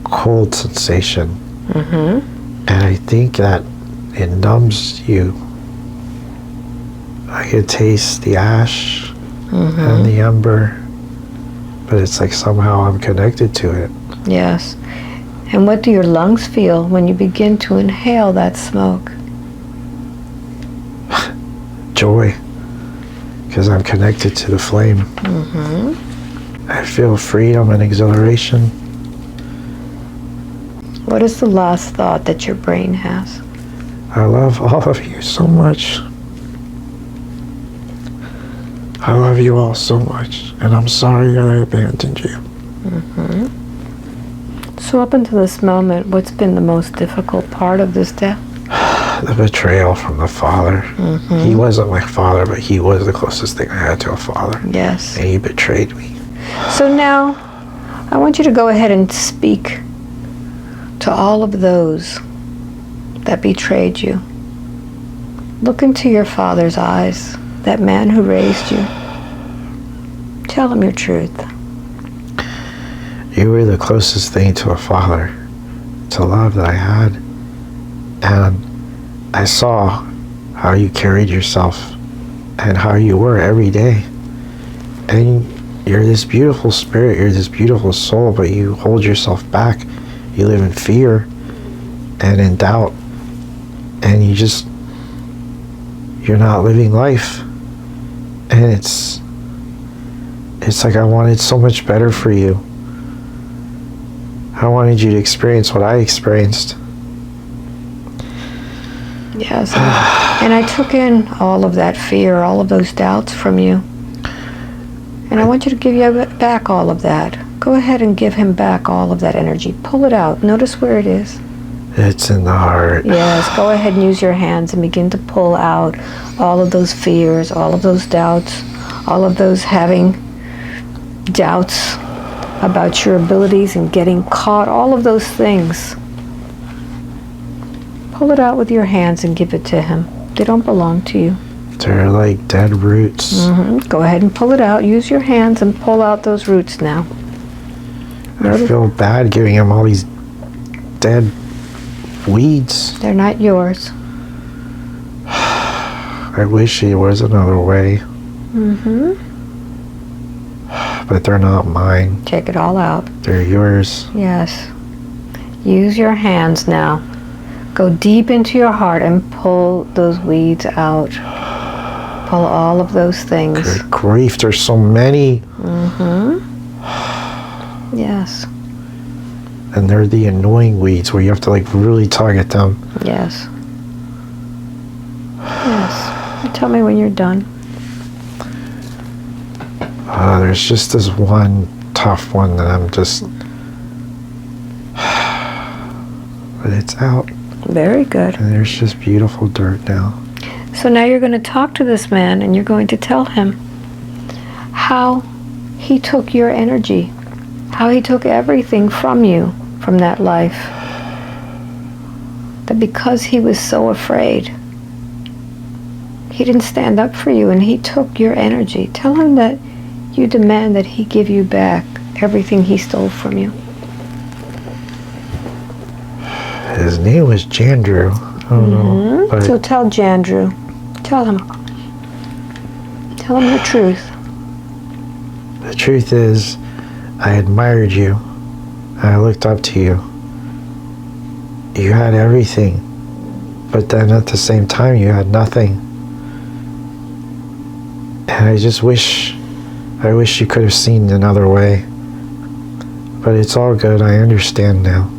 cold sensation. And I think that it numbs you. I could taste the ash and the ember, but it's like somehow I'm connected to it. Yes. And what do your lungs feel when you begin to inhale that smoke? Joy, because I'm connected to the flame. I feel freedom and exhilaration. What is the last thought that your brain has? I love all of you so much. I love you all so much, and I'm sorry I abandoned you. So up until this moment, what's been the most difficult part of this death? The betrayal from the father. He wasn't my father, but he was the closest thing I had to a father. Yes. And he betrayed me. So now, I want you to go ahead and speak to all of those that betrayed you. Look into your father's eyes, that man who raised you. Tell him your truth. You were the closest thing to a father, to love that I had. And I saw how you carried yourself and how you were every day. And you're this beautiful spirit, you're this beautiful soul, but you hold yourself back. You live in fear and in doubt. And you're not living life. And it's like I wanted so much better for you. I wanted you to experience what I experienced. Yes, and I took in all of that fear, all of those doubts from you. And I want you to give you back all of that. Go ahead and give him back all of that energy. Pull it out. Notice where it is. It's in the heart. Yes, go ahead and use your hands and begin to pull out all of those fears, all of those doubts, all of those having doubts about your abilities and getting caught, all of those things. Pull it out with your hands and give it to him. They don't belong to you. They're like dead roots. Go ahead and pull it out. Use your hands and pull out those roots now. I feel bad giving him all these dead weeds. They're not yours. I wish there was another way. But they're not mine. Take it all out. They're yours. Yes. Use your hands now. Go deep into your heart and pull those weeds out. Pull all of those things. Good grief, there's so many. Yes. And they're the annoying weeds where you have to like really tug at them. Yes. Yes. You tell me when you're done. There's just this one tough one that I'm just... But it's out. Very good. And there's just beautiful dirt now. So now you're going to talk to this man and you're going to tell him how he took your energy, how he took everything from you, from that life. That because he was so afraid, he didn't stand up for you and he took your energy. Tell him that you demand that he give you back everything he stole from you. His name was Jandrew. I don't know. But So tell Jandrew. Tell him. Tell him the truth. the truth is, I admired you. I looked up to you. You had everything. But then at the same time, you had nothing. And I wish you could have seen another way. But it's all good. I understand now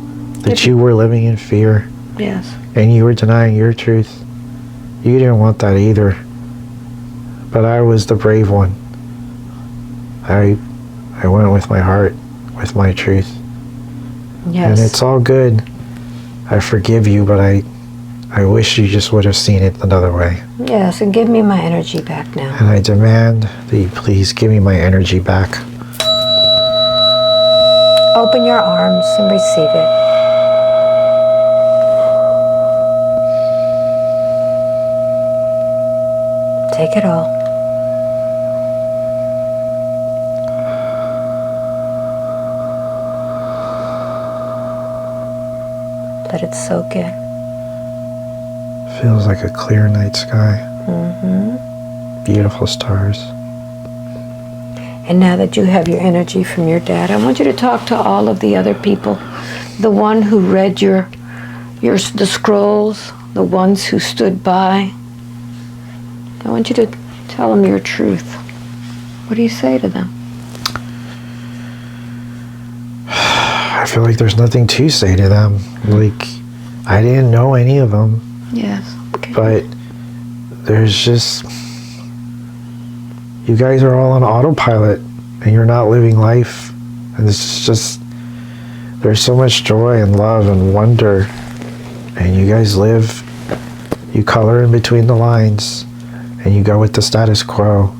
that you were living in fear Yes. and you were denying your truth. You didn't want that either. But I was the brave one. I went with my heart, with my truth. Yes. And it's all good. I forgive you, but I wish you just would have seen it another way. Yes, and give me my energy back now. And I demand that you please give me my energy back. Open your arms and receive it. Take it all. Let it soak in. Feels like a clear night sky. Beautiful stars. And now that you have your energy from your dad, I want you to talk to all of the other people. The one who read the scrolls, the ones who stood by. I want you to tell them your truth. What do you say to them? I feel like there's nothing to say to them. Like, I didn't know any of them. Yes. Okay. But there's just... You guys are all on autopilot and you're not living life. And this is just... There's so much joy and love and wonder. And you guys live... You color in between the lines. And you go with the status quo.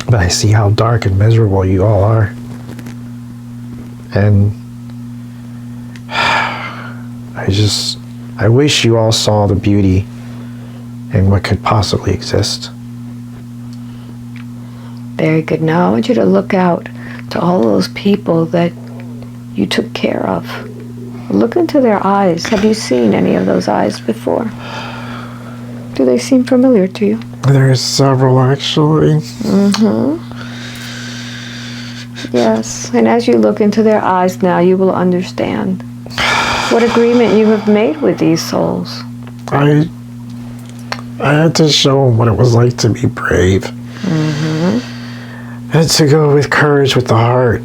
But I see how dark and miserable you all are. And... I wish you all saw the beauty in what could possibly exist. Very good. Now I want you to look out to all those people that you took care of. Look into their eyes. Have you seen any of those eyes before? Do they seem familiar to you? There's several, actually. Yes. And as you look into their eyes now, you will understand what agreement you have made with these souls. I had to show them what it was like to be brave. And to go with courage with the heart.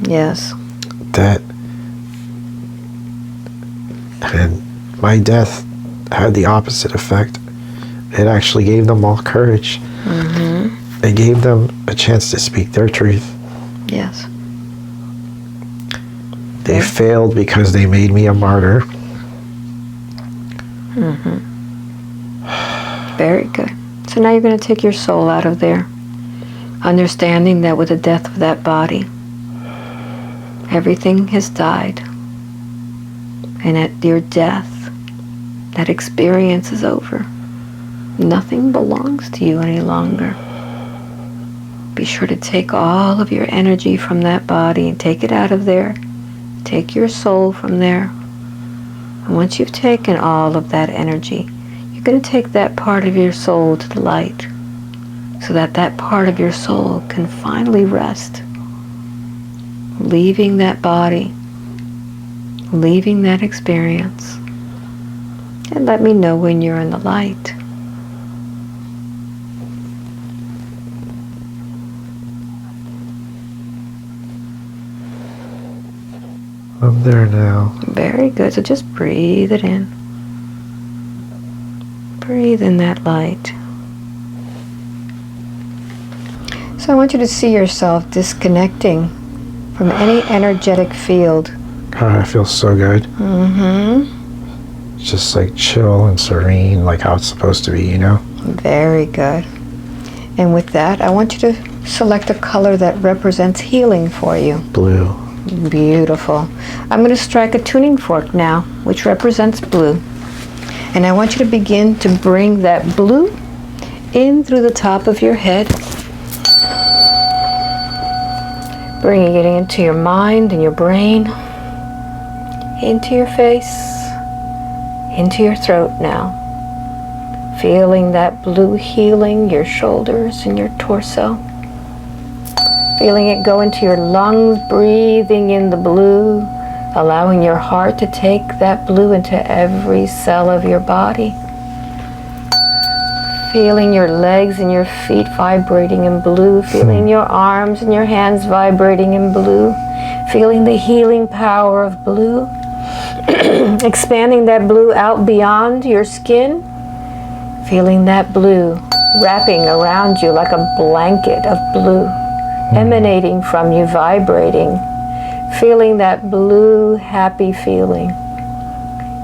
Yes. And my death had the opposite effect. It actually gave them all courage. I gave them a chance to speak their truth. Yes. They failed because they made me a martyr. Very good. So now you're going to take your soul out of there, understanding that with the death of that body, everything has died. And at your death, that experience is over. Nothing belongs to you any longer. Be sure to take all of your energy from that body and take it out of there. Take your soul from there. And once you've taken all of that energy, you're going to take that part of your soul to the light so that that part of your soul can finally rest, leaving that body, leaving that experience. And let me know when you're in the light. I'm there now. Very good. So just breathe it in. Breathe in that light. So I want you to see yourself disconnecting from any energetic field. God, I feel so good. Mm-hmm. It's just like chill and serene, like how it's supposed to be, you know? Very good. And with that, I want you to select a color that represents healing for you. Blue. Beautiful. I'm going to strike a tuning fork now, which represents blue. And I want you to begin to bring that blue in through the top of your head, bringing it into your mind and your brain, into your face, into your throat now. Feeling that blue healing your shoulders and your torso. Feeling it go into your lungs, breathing in the blue, allowing your heart to take that blue into every cell of your body. Feeling your legs and your feet vibrating in blue, feeling your arms and your hands vibrating in blue, feeling the healing power of blue, expanding that blue out beyond your skin, feeling that blue wrapping around you like a blanket of blue. Emanating from you, vibrating, feeling that blue, happy feeling.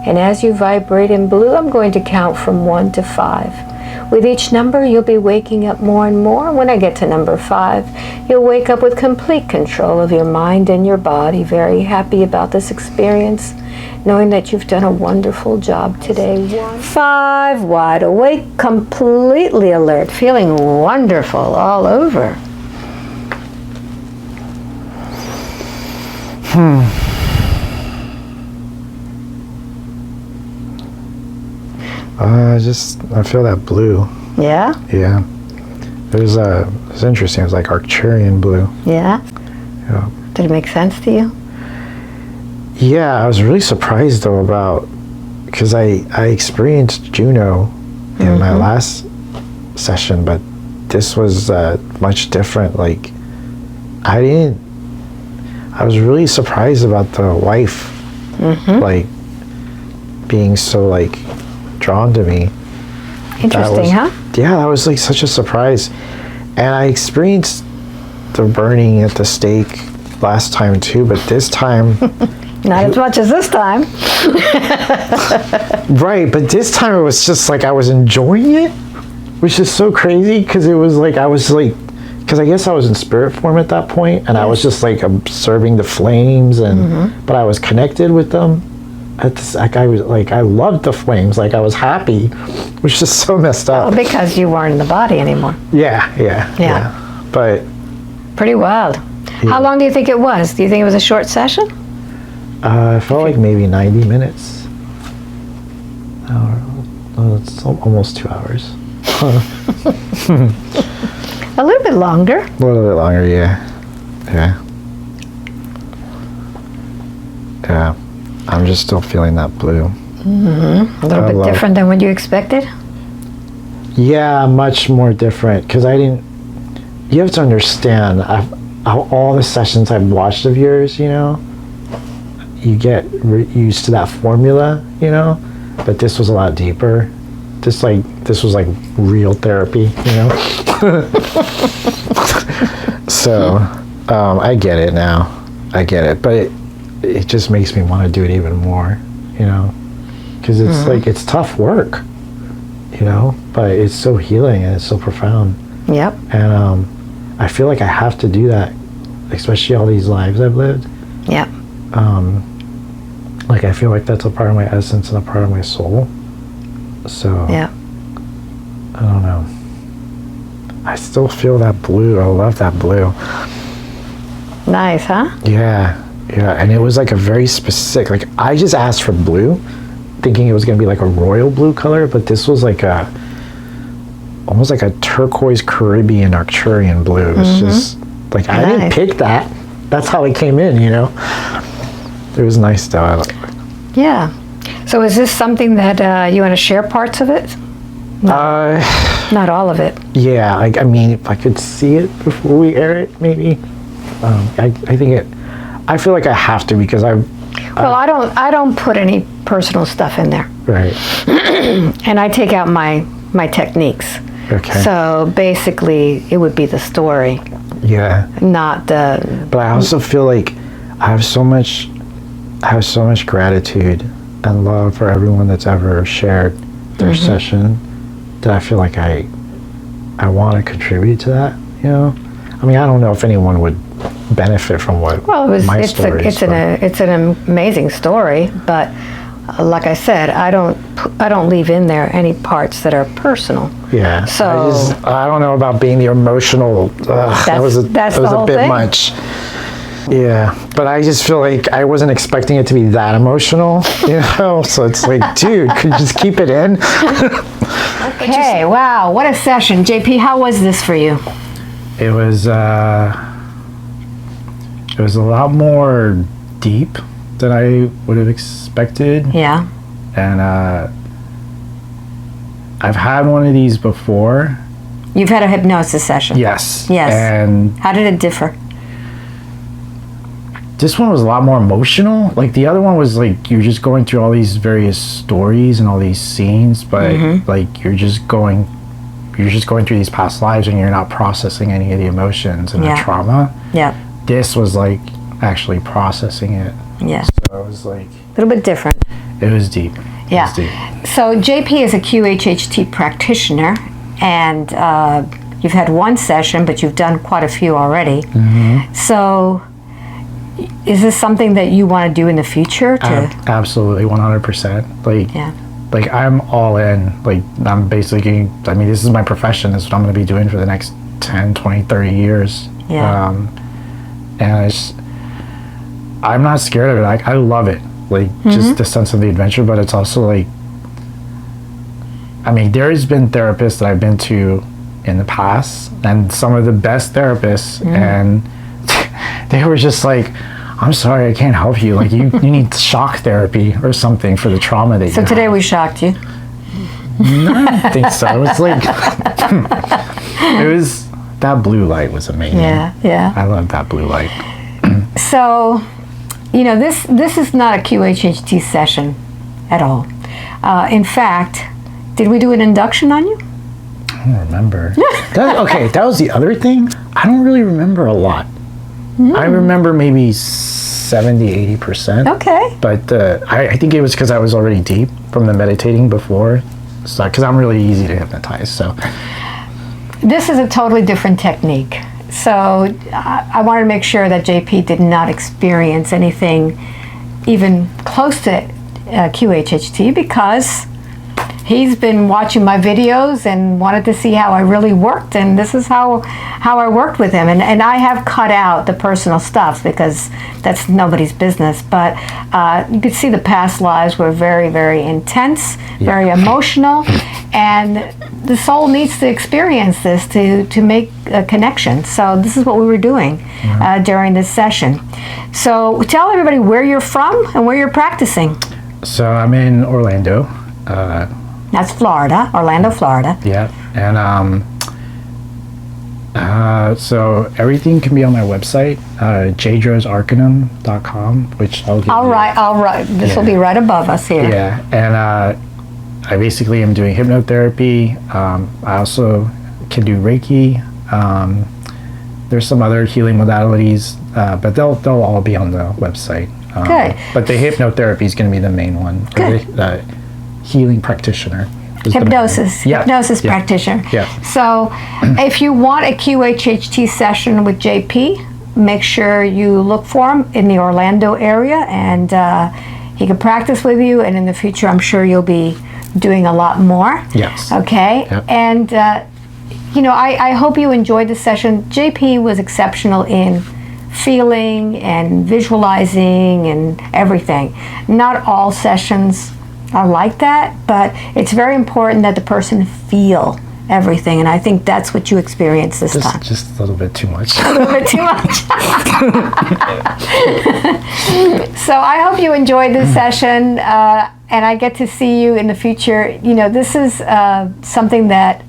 And as you vibrate in blue, I'm going to count from 1 to 5. With each number, you'll be waking up more and more. When I get to number 5, you'll wake up with complete control of your mind and your body, very happy about this experience, knowing that you've done a wonderful job today. 5, wide awake, completely alert, feeling wonderful all over. I feel that blue. Yeah? Yeah. It was interesting. It was like Arcturian blue. Yeah? Yeah. Did it make sense to you? Yeah, I was really surprised though about, because I experienced Juno in my last session, but this was much different. Like, I was really surprised about the wife, like, being so, like, drawn to me. Interesting, huh? Yeah, that was, like, such a surprise. And I experienced the burning at the stake last time, too, but this time... Not as much as this time. Right, but this time it was just, like, I was enjoying it, which is so crazy, because it was, like, I was, like... Because I guess I was in spirit form at that point, and I was just like observing the flames, and but I was connected with them. I loved the flames, like I was happy, which is just so messed up. Well, because you weren't in the body anymore. Yeah. But pretty wild. Yeah. How long do you think it was? Do you think it was a short session? It felt like maybe 90 minutes. It's almost 2 hours. A little bit longer. A little bit longer, yeah. I'm just still feeling that blue. A little bit different than what you expected? Yeah, much more different. Because you have to understand, all the sessions I've watched of yours, you know, you get used to that formula, you know, but this was a lot deeper. This was like real therapy, you know. So, I get it now. I get it, but it just makes me want to do it even more, you know, because it's like, it's tough work, you know, but it's so healing and it's so profound. Yep. And I feel like I have to do that, especially all these lives I've lived. Yep. Like, I feel like that's a part of my essence and a part of my soul. So, Yeah. I don't know. I still feel that blue. I love that blue. Nice, huh? Yeah. Yeah. And it was like a very specific, like, I just asked for blue, thinking it was going to be like a royal blue color, but this was like almost like a turquoise Caribbean Arcturian blue. It was just like, I didn't Nice. pick that. That's how it came in, you know? It was nice though. Yeah. So is this something that you want to share parts of it? Not all of it. Yeah, like, I mean, if I could see it before we air it, maybe. I think I feel like I have to, because Well, I don't put any personal stuff in there, right. and I take out my techniques. Okay. So basically, it would be the story, Yeah. not the. But I also feel like I have so much gratitude and love for everyone that's ever shared their session, that I feel like I want to contribute to that, you know? I mean, I don't know if anyone would benefit from what my story is. It's an amazing story, but like I said, I don't leave in there any parts that are personal. Yeah. So I don't know about being the emotional. That was a whole bit thing. much. Yeah, but I just feel like I wasn't expecting it to be that emotional, you know? So it's like, dude, could you just keep it in? Okay, wow, what a session. JP, how was this for you? It was a lot more deep than I would have expected. Yeah. And I've had one of these before. You've had a hypnosis session. Yes. Yes. And How did it differ? this one was a lot more emotional. Like, the other one was like, you're just going through all these various stories and all these scenes, but like, you're just going through these past lives and you're not processing any of the emotions and the trauma. Yeah. This was like actually processing it. Yeah. So it was like, A little bit different. it was deep. Yeah. It was deep. So JP is a QHHT practitioner, and you've had one session, but you've done quite a few already. So is this something that you want to do in the future? Absolutely, 100%. Like, Yeah. like, I'm all in. Like, I'm basically, I mean, this is my profession. This is what I'm going to be doing for the next 10, 20, 30 years. Yeah. And I'm not scared of it. I love it. Like, just the sense of the adventure, but it's also like, I mean, there's been therapists that I've been to in the past, and some of the best therapists, and they were just like, I'm sorry, I can't help you. Like, you need shock therapy or something for the trauma that you So today have. we shocked you. No, I don't think so. It's like, that blue light was amazing. Yeah, yeah. I love that blue light. So, you know, this is not a QHHT session at all. In fact, did we do an induction on you? I don't remember. That was the other thing. I don't really remember a lot. I remember maybe 70, 80%. Okay. But I think it was because I was already deep from the meditating before. So, because I'm really easy to hypnotize. So, This is a totally different technique. So I wanted to make sure that JP did not experience anything even close to QHHT, because he's been watching my videos and wanted to see how I really worked, and this is how I worked with him. And I have cut out the personal stuff because that's nobody's business, but you could see the past lives were very, very intense, very emotional, and the soul needs to experience this to make a connection. So this is what we were doing during this session. So tell everybody where you're from and where you're practicing. so I'm in Orlando. That's Florida, Orlando, Florida. Yeah. And so everything can be on my website, jdrosarcanum.com, which I'll give All you. right. This will be right above us here. Yeah, and I basically am doing hypnotherapy. I also can do Reiki. There's some other healing modalities, but they'll all be on the website. Good. But the hypnotherapy is going to be the main one. Good. The healing practitioner. is the main one. Hypnosis. Yeah. Hypnosis Yeah. practitioner. Yeah. So if you want a QHHT session with JP, make sure you look for him in the Orlando area, and he can practice with you, and in the future I'm sure you'll be doing a lot more. Yes. Okay. Yep. And I hope you enjoyed the session. JP was exceptional in feeling and visualizing and everything. Not all sessions are like that, but it's very important that the person feel everything, and I think that's what you experienced this time. Just a little bit too much. A little bit too much. So I hope you enjoyed this session, and I get to see you in the future. This is something that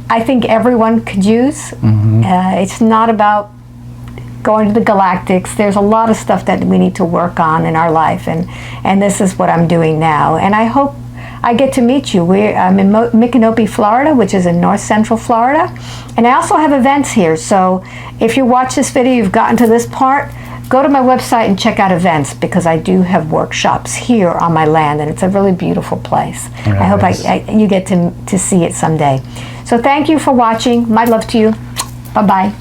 I think everyone could use. It's not about going to the galactics. There's a lot of stuff that we need to work on in our life, and this is what I'm doing now. And I hope I get to meet you. I'm in Micanopy, Florida, which is in north central Florida. And I also have events here. So if you watch this video, you've gotten to this part, go to my website and check out events, because I do have workshops here on my land, and it's a really beautiful place. I hope you get to see it someday. So thank you for watching. My love to you. Bye-bye.